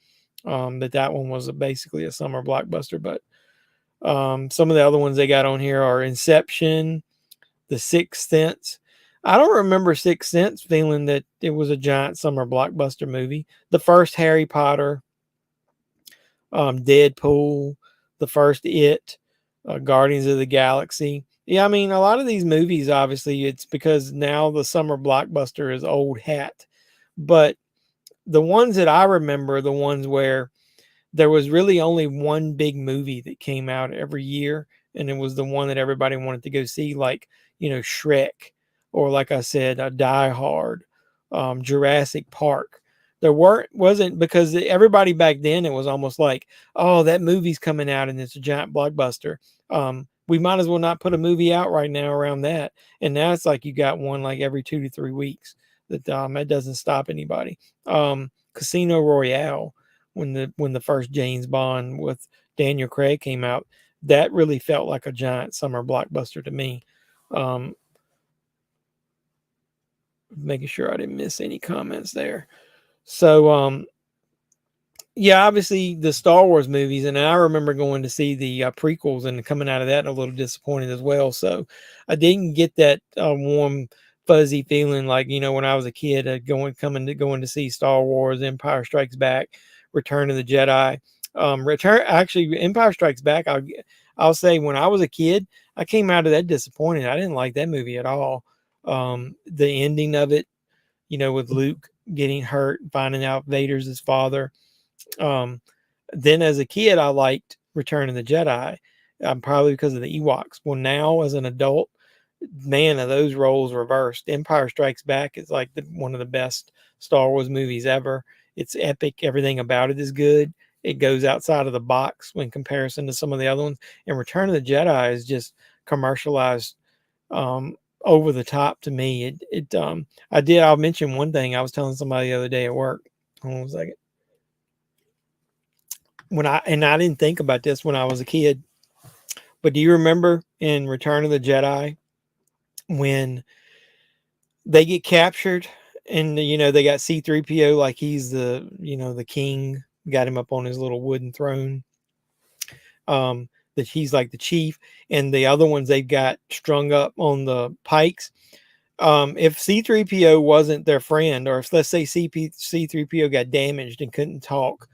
That one was basically a summer blockbuster. But some of the other ones they got on here are Inception, The Sixth Sense. I don't remember Sixth Sense feeling that it was a giant summer blockbuster movie. The first Harry Potter, Deadpool, the first It, Guardians of the Galaxy. Yeah, I mean, a lot of these movies, obviously, it's because now the summer blockbuster is old hat. But the ones that I remember are the ones where there was really only one big movie that came out every year, and it was the one that everybody wanted to go see, like, Shrek, or like I said, Die Hard, Jurassic Park. There wasn't, because everybody back then, it was almost like, oh, that movie's coming out and it's a giant blockbuster. We might as well not put a movie out right now around that. And now it's like you got one like every 2 to 3 weeks. That doesn't stop anybody. Casino Royale, when the first James Bond with Daniel Craig came out, that really felt like a giant summer blockbuster to me. Making sure I didn't miss any comments there. So, yeah, obviously the Star Wars movies, and I remember going to see the prequels and coming out of that a little disappointed as well. So I didn't get that warm, fuzzy feeling like, when I was a kid, going to see Star Wars, Empire Strikes Back, Return of the Jedi. Empire Strikes Back, I'll say when I was a kid, I came out of that disappointed. I didn't like that movie at all. The ending of it, with Luke getting hurt, finding out Vader's his father. Then as a kid, I liked Return of the Jedi, probably because of the Ewoks. Well, now as an adult, man, are those roles reversed. Empire Strikes Back is like one of the best Star Wars movies ever. It's epic. Everything about it is good. It goes outside of the box in comparison to some of the other ones. And Return of the Jedi is just commercialized, over the top to me. I'll mention one thing I was telling somebody the other day at work. Hold on a second. I didn't think about this when I was a kid, but do you remember in Return of the Jedi when they get captured and they got C-3PO like he's the king, got him up on his little wooden throne, that he's like the chief, and the other ones they've got strung up on the pikes. If C-3PO wasn't their friend, or if, let's say, C-3PO got damaged and couldn't talk,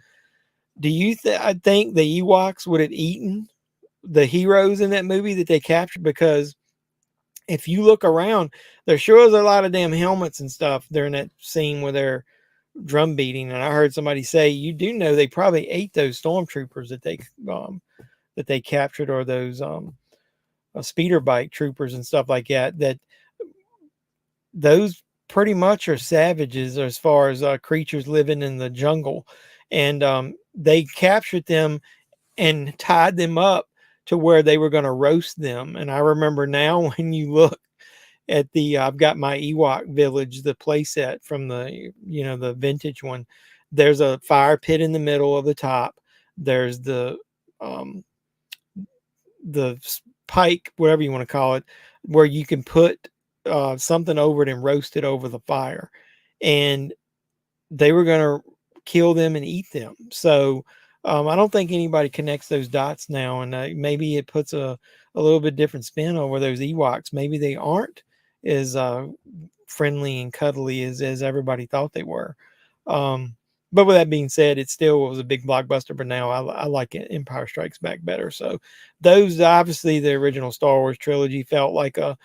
do you I think the Ewoks would have eaten the heroes in that movie that they captured? Because if you look around, there sure is a lot of damn helmets and stuff during that scene where they're drum beating. And I heard somebody say, you do know they probably ate those stormtroopers that they captured, or those speeder bike troopers and stuff like that. That those pretty much are savages as far as creatures living in the jungle, and they captured them and tied them up to where they were going to roast them. And I remember now, when you look at I've got my Ewok Village, the playset from the vintage one. There's a fire pit in the middle of the top. There's the pike, whatever you want to call it, where you can put something over it and roast it over the fire. And they were going to kill them and eat them. So I don't think anybody connects those dots now. And maybe it puts a little bit different spin over those Ewoks. Maybe they aren't as friendly and cuddly as everybody thought they were. But with that being said, it still was a big blockbuster, but now I like Empire Strikes Back better. So those, obviously the original Star Wars trilogy felt like a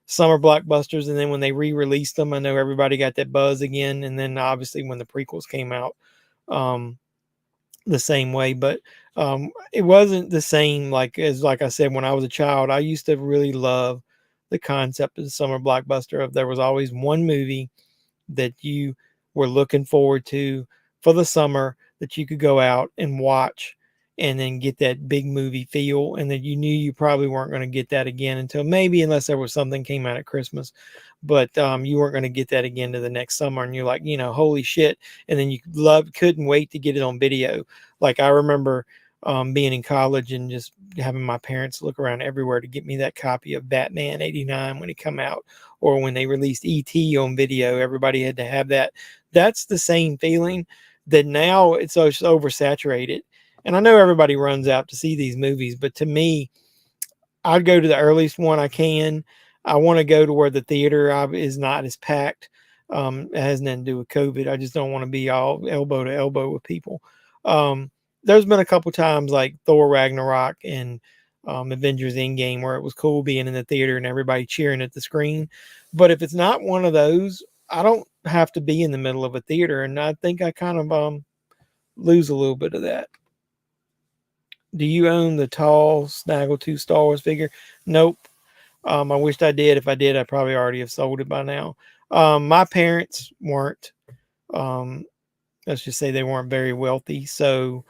summer blockbusters. And then when they re-released them, I know everybody got that buzz again. And then obviously when the prequels came out, the same way, but it wasn't the same like I said, when I was a child. I used to really love the concept of the summer blockbuster. Of there was always one movie that you were looking forward to for the summer that you could go out and watch and then get that big movie feel, and that you knew you probably weren't going to get that again until maybe, unless there was something came out at Christmas, but you weren't going to get that again to the next summer. And you're like, holy shit. And then you couldn't wait to get it on video. Like I remember being in college and just having my parents look around everywhere to get me that copy of Batman 89 when it come out, or when they released E.T. on video. Everybody had to have that. That's the same feeling that now it's oversaturated. And I know everybody runs out to see these movies, but to me, I'd go to the earliest one I can. I want to go to where the theater is not as packed. It has nothing to do with COVID. I just don't want to be all elbow to elbow with people. There's been a couple times like Thor Ragnarok and Avengers Endgame where it was cool being in the theater and everybody cheering at the screen. But if it's not one of those, I don't have to be in the middle of a theater. And I think I kind of lose a little bit of that. Do you own the tall Snaggletooth Star Wars figure? Nope. I wished I did. If I did, I probably already have sold it by now. My parents weren't, let's just say they weren't very wealthy. So,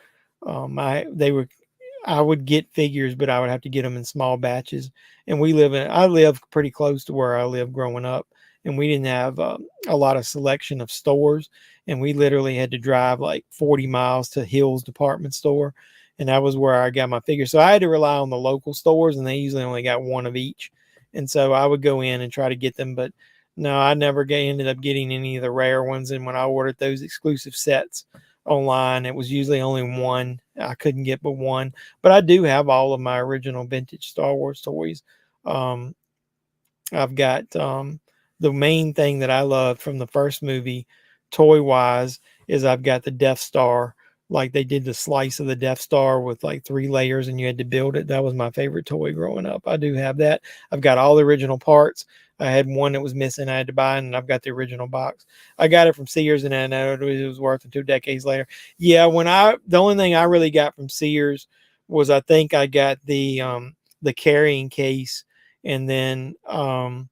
I would get figures, but I would have to get them in small batches. And I live pretty close to where I lived growing up, and we didn't have a lot of selection of stores. And we literally had to drive like 40 miles to Hill's department store. And that was where I got my figures. So I had to rely on the local stores, and they usually only got one of each. And so I would go in and try to get them, but no, I never ended up getting any of the rare ones. And when I ordered those exclusive sets online, it was usually only one. I couldn't get but one. But I do have all of my original vintage Star Wars toys. I've got the main thing that I love from the first movie, toy wise, is I've got the Death Star. Like they did the slice of the Death Star with like 3 layers and you had to build it. That was my favorite toy growing up. I do have that. I've got all the original parts. I had one that was missing. I had to buy, and I've got the original box. I got it from Sears, and I know it was worth it 2 decades later. Yeah, the only thing I really got from Sears was I think I got the carrying case, and then from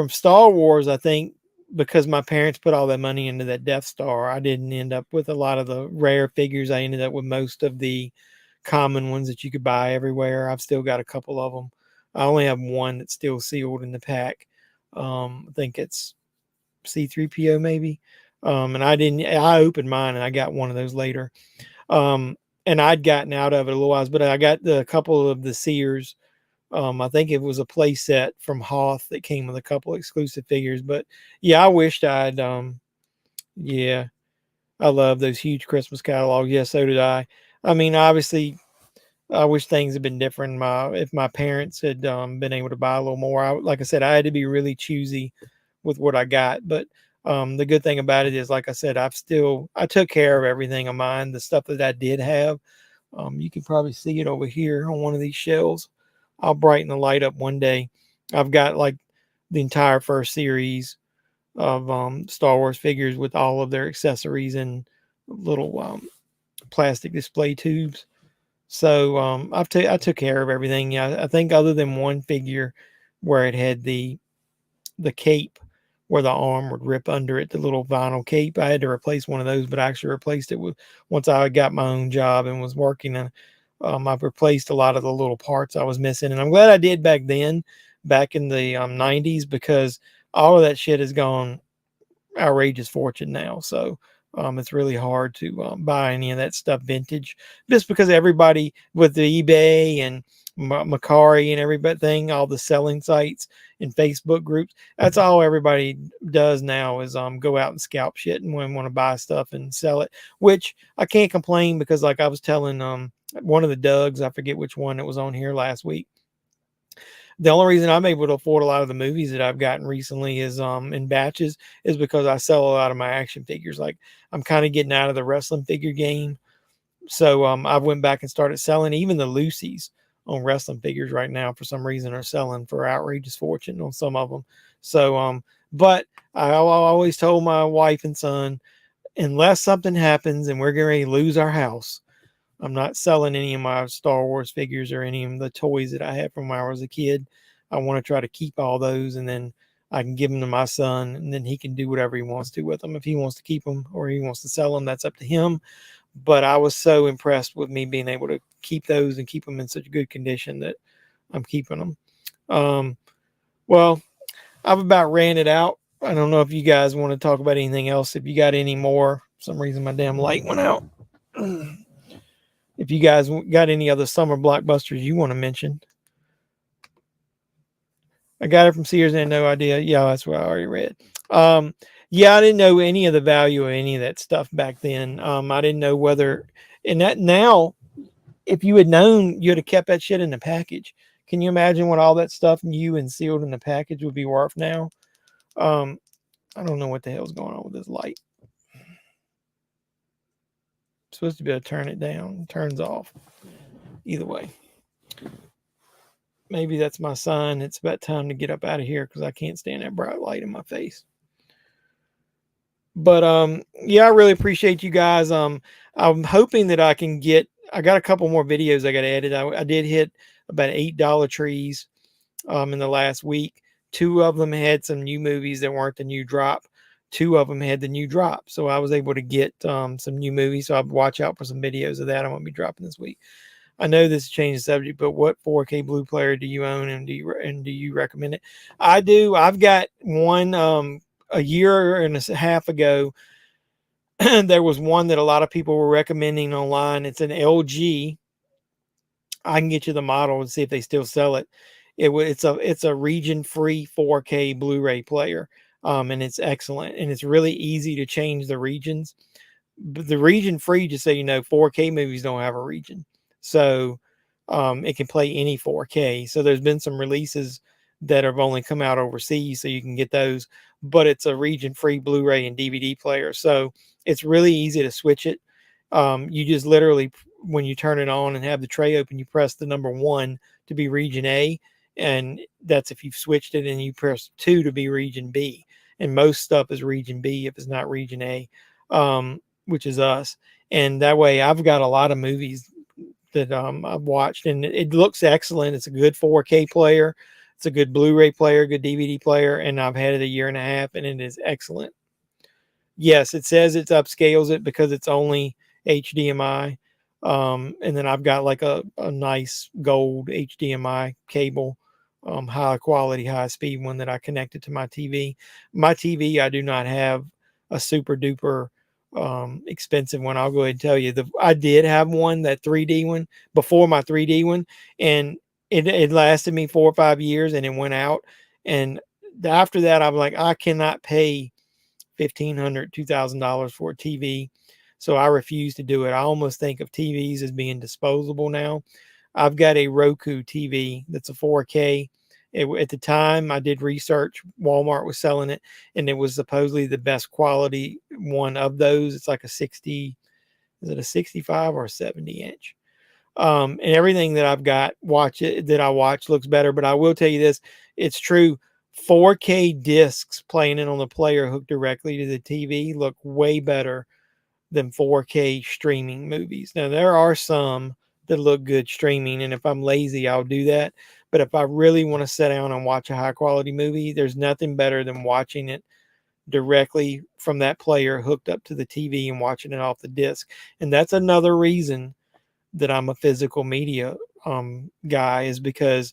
Star Wars, I think because my parents put all that money into that Death Star, I didn't end up with a lot of the rare figures. I ended up with most of the common ones that you could buy everywhere. I've still got a couple of them. I only have one that's still sealed in the pack. I think it's C-3PO maybe. And I opened mine and I got one of those later. And I'd gotten out of it a little while, but I got a couple of the Sears. I think it was a play set from Hoth that came with a couple exclusive figures. But yeah, I wished I'd, yeah, I love those huge Christmas catalogs. Yeah, so did I. I mean, obviously, I wish things had been different. If my parents had been able to buy a little more, like I said, I had to be really choosy with what I got. But the good thing about it is, like I said, I took care of everything of mine. The stuff that I did have, you can probably see it over here on one of these shelves. I'll brighten the light up one day. I've got like the entire first series of Star Wars figures with all of their accessories and little plastic display tubes. So I took care of everything. Yeah, I think other than one figure where it had the cape where the arm would rip under it, the little vinyl cape, I had to replace one of those, but I actually replaced it once I got my own job and was working. I've replaced a lot of the little parts I was missing, and I'm glad I did back in the 90s, because all of that shit has gone outrageous fortune now. So it's really hard to buy any of that stuff vintage, just because everybody with the eBay and Macari and everything, all the selling sites and Facebook groups, that's all everybody does now is go out and scalp shit and want to buy stuff and sell it, which I can't complain, because like I was telling one of the Dougs, I forget which one that was on here last week, the only reason I'm able to afford a lot of the movies that I've gotten recently is in batches, is because I sell a lot of my action figures. Like I'm kind of getting out of the wrestling figure game. So I went back and started selling even the Lucy's on wrestling figures right now. For some reason are selling for outrageous fortune on some of them. So but I always told my wife and son, unless something happens and we're getting ready to lose our house, I'm not selling any of my Star Wars figures or any of the toys that I had from when I was a kid. I want to try to keep all those, and then I can give them to my son, and then he can do whatever he wants to with them. If he wants to keep them or he wants to sell them, that's up to him. But I was so impressed with me being able to keep those and keep them in such good condition that I'm keeping them. Well, I've about ran it out. I don't know if you guys want to talk about anything else. If you got any more, for some reason my damn light went out. If you guys got any other summer blockbusters you want to mention. I got it from Sears and no idea. Yeah, that's what I already read. Yeah, I didn't know any of the value of any of that stuff back then. I didn't know whether, and that now, if you had known, you'd have kept that shit in the package. Can you imagine what all that stuff new and sealed in the package would be worth now? I don't know what the hell's going on with this light. Supposed to be able to turn it down, turns off. Either way, maybe that's my sign. It's about time to get up out of here, because I can't stand that bright light in my face. But yeah, I really appreciate you guys. I'm hoping that I can get. I got a couple more videos I got to edit. I did hit about $8 trees. in the last week. 2 of them had some new movies that weren't the new drop. 2 of them had the new drop. So I was able to get some new movies. So I'll watch out for some videos of that I'm going to be dropping this week. I know this changed the subject, but what 4K Blue player do you own, and do you recommend it? I do. I've got one a year and a half ago. There was one that a lot of people were recommending online. It's an LG. I can get you the model and see if they still sell it. It's a region free 4K Blu-ray player, and it's excellent, and it's really easy to change the regions. But the region free, just so you know, 4K movies don't have a region. So it can play any 4K. So there's been some releases that have only come out overseas, so you can get those. But it's a region-free Blu-ray and DVD player, so it's really easy to switch it. You just literally, when you turn it on and have the tray open, you press the number 1 to be region A, and that's if you've switched it, and you press 2 to be region B. And most stuff is region B if it's not region A, which is us. And that way, I've got a lot of movies that I've watched, and it looks excellent. It's a good 4K player. It's a good Blu-ray player, good DVD player, and I've had it a year and a half, and it is excellent. Yes, it says it upscales it because it's only HDMI, and then I've got like a nice gold HDMI cable, high quality, high speed one that I connected to my TV. My TV, I do not have a super duper expensive one. I'll go ahead and tell you, I did have one, that 3D one, before my 3D one, and it lasted me 4 or 5 years, and it went out. And after that, I'm like, I cannot pay $1,500, $2,000 for a TV. So I refuse to do it. I almost think of TVs as being disposable now. I've got a Roku TV that's a 4K. At the time I did research, Walmart was selling it, and it was supposedly the best quality one of those. It's like a 60, is it a 65 or a 70 inch? And everything that I've got that I watch looks better. But I will tell you this, it's true. 4K discs playing it on the player hooked directly to the TV look way better than 4K streaming movies. Now, there are some that look good streaming, and if I'm lazy, I'll do that. But if I really want to sit down and watch a high quality movie, there's nothing better than watching it directly from that player hooked up to the TV and watching it off the disc. And that's another reason that I'm a physical media guy, is because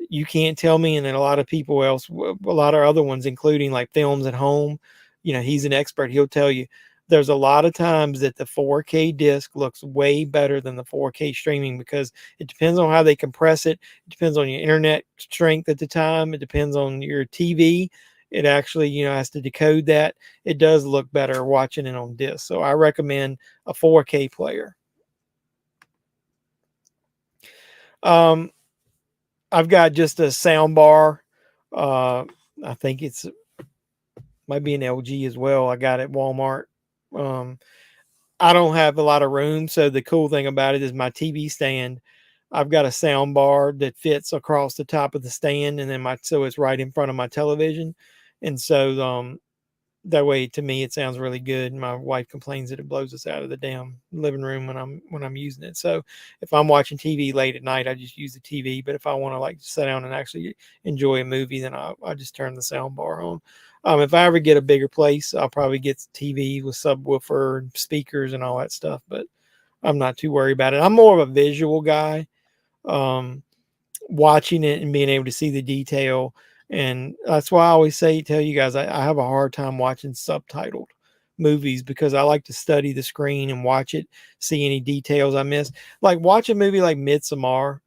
you can't tell me, and then a lot of people else, a lot of other ones, including like Films at Home, he's an expert. He'll tell you there's a lot of times that the 4K disc looks way better than the 4K streaming, because it depends on how they compress it. It depends on your internet strength at the time. It depends on your TV. It actually, has to decode that. It does look better watching it on disc. So I recommend a 4K player. I've got just a sound bar. I think might be an LG as well. I got it at Walmart. I don't have a lot of room, so the cool thing about it is my TV stand. I've got a sound bar that fits across the top of the stand, and then so it's right in front of my television, and so that way, to me, it sounds really good. My wife complains that it blows us out of the damn living room when I'm using it. So if I'm watching TV late at night, I just use the TV. But if I want to sit down and actually enjoy a movie, then I just turn the sound bar on. If I ever get a bigger place, I'll probably get TV with subwoofer and speakers and all that stuff. But I'm not too worried about it. I'm more of a visual guy, watching it and being able to see the detail. And that's why I always tell you guys, I have a hard time watching subtitled movies, because I like to study the screen and watch it, see any details I miss. Like, watch a movie like Midsommar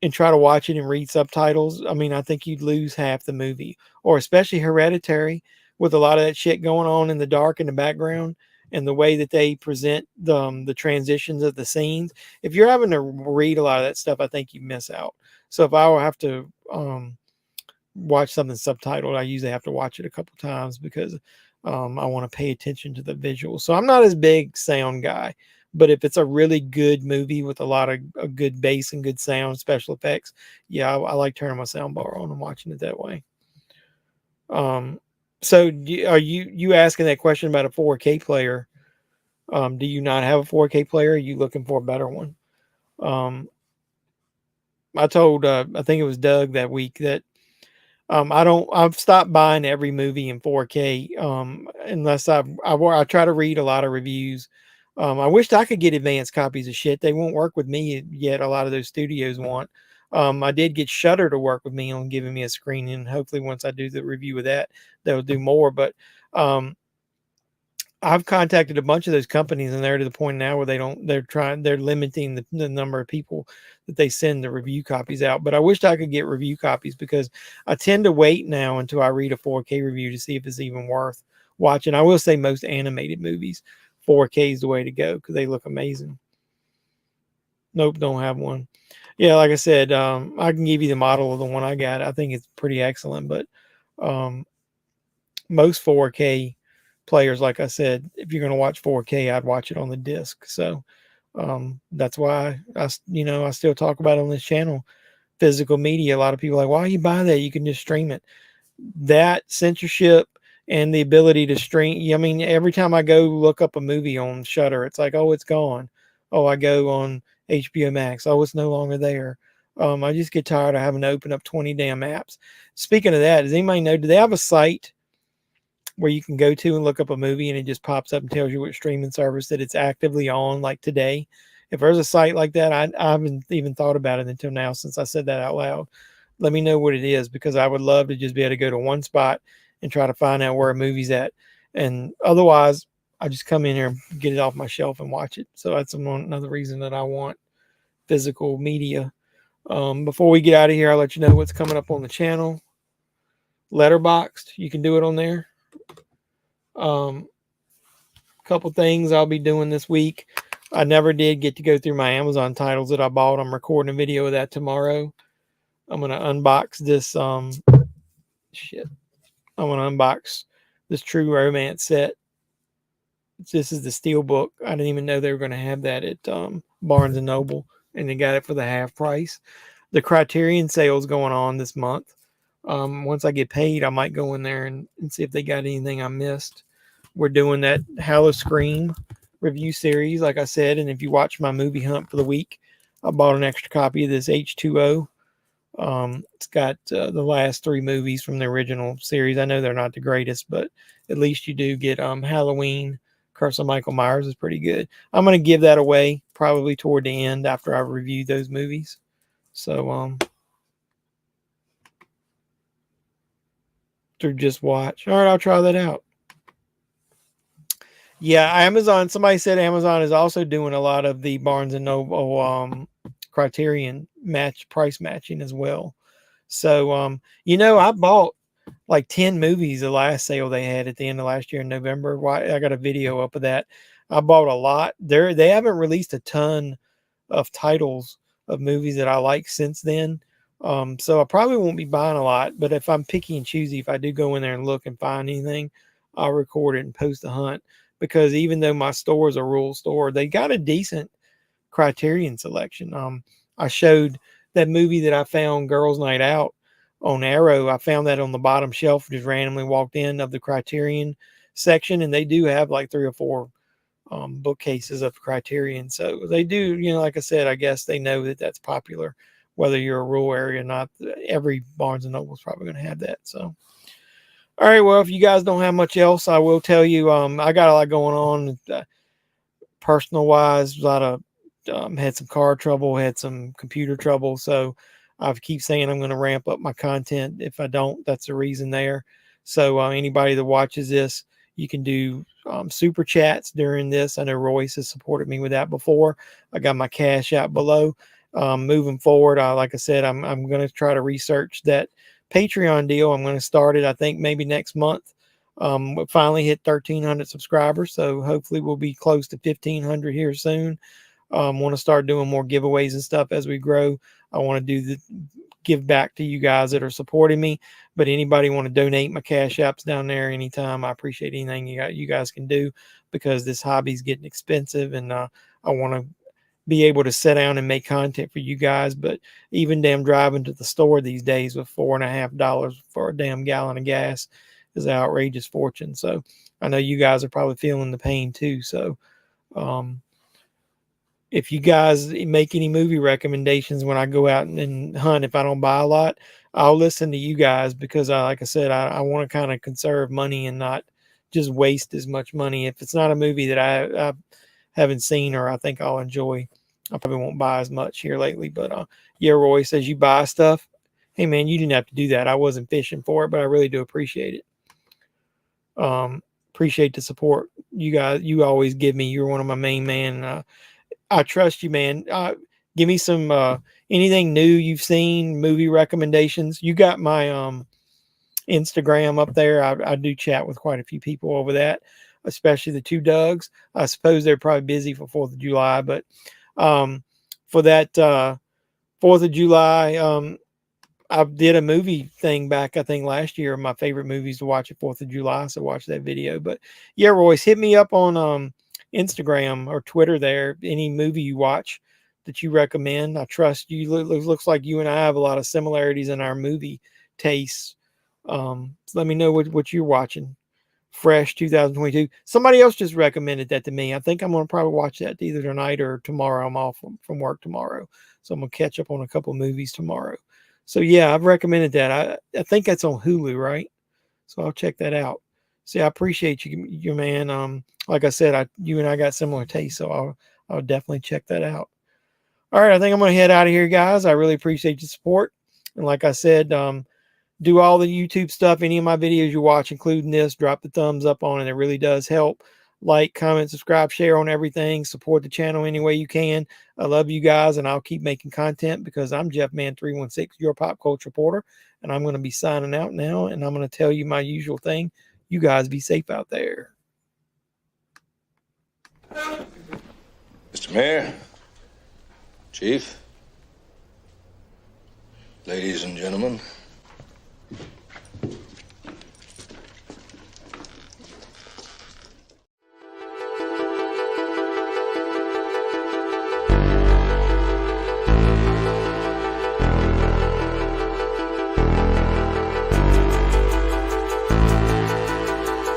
and try to watch it and read subtitles. I mean, I think you'd lose half the movie. Or especially Hereditary, with a lot of that shit going on in the dark in the background, and the way that they present the transitions of the scenes. If you're having to read a lot of that stuff, I think you miss out. So if I have to watch something subtitled, I usually have to watch it a couple times, because I want to pay attention to the visuals. So I'm not as big sound guy, but if it's a really good movie with a lot of a good bass and good sound, special effects, yeah, I like turning my sound bar on and watching it that way. So are you asking that question about a 4K player? Do you not have a 4K player? Are you looking for a better one? I told I think it was Doug that week that I've stopped buying every movie in 4K unless I try to read a lot of reviews. I wished I could get advanced copies of shit. They won't work with me yet. A lot of those studios want. I did get Shudder to work with me on giving me a screening, and hopefully once I do the review of that, they'll do more. But I've contacted a bunch of those companies, and they're to the point now where they're limiting the number of people that they send the review copies out. But I wished I could get review copies because I tend to wait now until I read a 4K review to see if it's even worth watching. I will say most animated movies, 4K is the way to go because they look amazing. Nope, don't have one. Yeah, like I said, I can give you the model of the one I got. I think it's pretty excellent, but most 4K players, like I said, if you're going to watch 4K, I'd watch it on the disc. So that's why I still talk about it on this channel. Physical media. A lot of people are like, why you buy that? You can just stream it. That censorship and the ability to stream. I mean, every time I go look up a movie on Shudder, it's like, oh, it's gone. Oh, I go on HBO Max. Oh, it's no longer there. I just get tired of having to open up 20 damn apps. Speaking of that, does anybody know, do they have a site where you can go to and look up a movie and it just pops up and tells you what streaming service that it's actively on, like today? If there's a site like that, I haven't even thought about it until now since I said that out loud. Let me know what it is, because I would love to just be able to go to one spot and try to find out where a movie's at. And otherwise, I just come in here and get it off my shelf and watch it. So that's another reason that I want physical media. Before we get out of here, I'll let you know what's coming up on the channel. Letterboxd, you can do it on there. Couple things I'll be doing this week. I never did get to go through my Amazon titles that I bought. I'm recording a video of that tomorrow. I'm gonna unbox this I'm gonna unbox this True Romance set. This is the Steelbook. I didn't even know they were gonna have that at Barnes and Noble, and they got it for the half price. The Criterion sale's going on this month. Once I get paid, I might go in there and see if they got anything I missed. We're doing that Halo Scream review series, like I said. And if you watch my movie hunt for the week, I bought an extra copy of this H2O. It's got the last 3 movies from the original series. I know they're not the greatest, but at least you do get Halloween. Curse of Michael Myers is pretty good. I'm going to give that away probably toward the end after I've reviewed those movies. So, to just watch. All right, I'll try that out. Yeah, Amazon. Somebody said Amazon is also doing a lot of the Barnes and Noble Criterion price matching as well. So, I bought like 10 movies the last sale they had at the end of last year in November. I got a video up of that. I bought a lot. They haven't released a ton of titles of movies that I like since then. So I probably won't be buying a lot, but if I'm picky and choosy, if I do go in there and look and find anything, I'll record it and post the hunt. Because even though my store is a rural store, they got a decent Criterion selection. I showed that movie that I found, Girls Night Out, on Arrow. I found that on the bottom shelf, just randomly walked in of the Criterion section, and they do have like 3 or 4 bookcases of Criterion. So they do, like I said, I guess they know that that's popular. Whether you're a rural area or not, every Barnes and Noble is probably going to have that. So, all right, well, if you guys don't have much else, I will tell you, I got a lot going on personal wise. A lot of had some car trouble, had some computer trouble. So I keep saying I'm going to ramp up my content. If I don't, that's the reason there. So anybody that watches this, you can do super chats during this. I know Royce has supported me with that before. I got my Cashapp below. Moving forward, like I said, I'm going to try to research that Patreon deal. I'm going to start it, I think, maybe next month. We finally hit 1,300 subscribers, so hopefully we'll be close to 1,500 here soon. Want to start doing more giveaways and stuff as we grow. I want to give back to you guys that are supporting me. But anybody want to donate, my Cash App's down there anytime. I appreciate anything you guys can do, because this hobby's getting expensive, and I want to be able to sit down and make content for you guys. But even damn driving to the store these days with $4.50 for a damn gallon of gas is an outrageous fortune. So I know you guys are probably feeling the pain too. So if you guys make any movie recommendations when I go out and hunt, if I don't buy a lot, I'll listen to you guys because like I said, I want to kind of conserve money and not just waste as much money. If it's not a movie that I haven't seen or I think I'll enjoy, I probably won't buy as much here lately. But yeah, Roy says you buy stuff. Hey man, you didn't have to do that. I wasn't fishing for it, but I really do appreciate it. Appreciate the support you guys. You always give me. You're one of my main man. I trust you, man. Give me some anything new you've seen, movie recommendations. You got my Instagram up there. I do chat with quite a few people over that, especially the two Dougs. I suppose they're probably busy for 4th of July, but for that 4th of July, I did a movie thing back, I think last year, my favorite movies to watch at 4th of July. So watch that video. But yeah, Royce, hit me up on Instagram or Twitter there. Any movie you watch that you recommend. I trust you. Looks like you and I have a lot of similarities in our movie tastes. So let me know what you're watching. Fresh 2022. Somebody else just recommended that to me. I think I'm going to probably watch that either tonight or tomorrow. I'm off from work tomorrow. So I'm going to catch up on a couple movies tomorrow. So yeah, I've recommended that. I think that's on Hulu, right? So I'll check that out. See, I appreciate you, man. Like I said, you and I got similar tastes, so I'll definitely check that out. All right, I think I'm going to head out of here, guys. I really appreciate your support. And like I said, do all the YouTube stuff. Any of my videos you watch, including this, drop the thumbs up on it. It really does help. Like, comment, subscribe, share on everything. Support the channel any way you can. I love you guys, and I'll keep making content because I'm Jeffman316, your pop culture reporter, and I'm going to be signing out now, and I'm going to tell you my usual thing. You guys be safe out there. Mr. Mayor, Chief, ladies and gentlemen,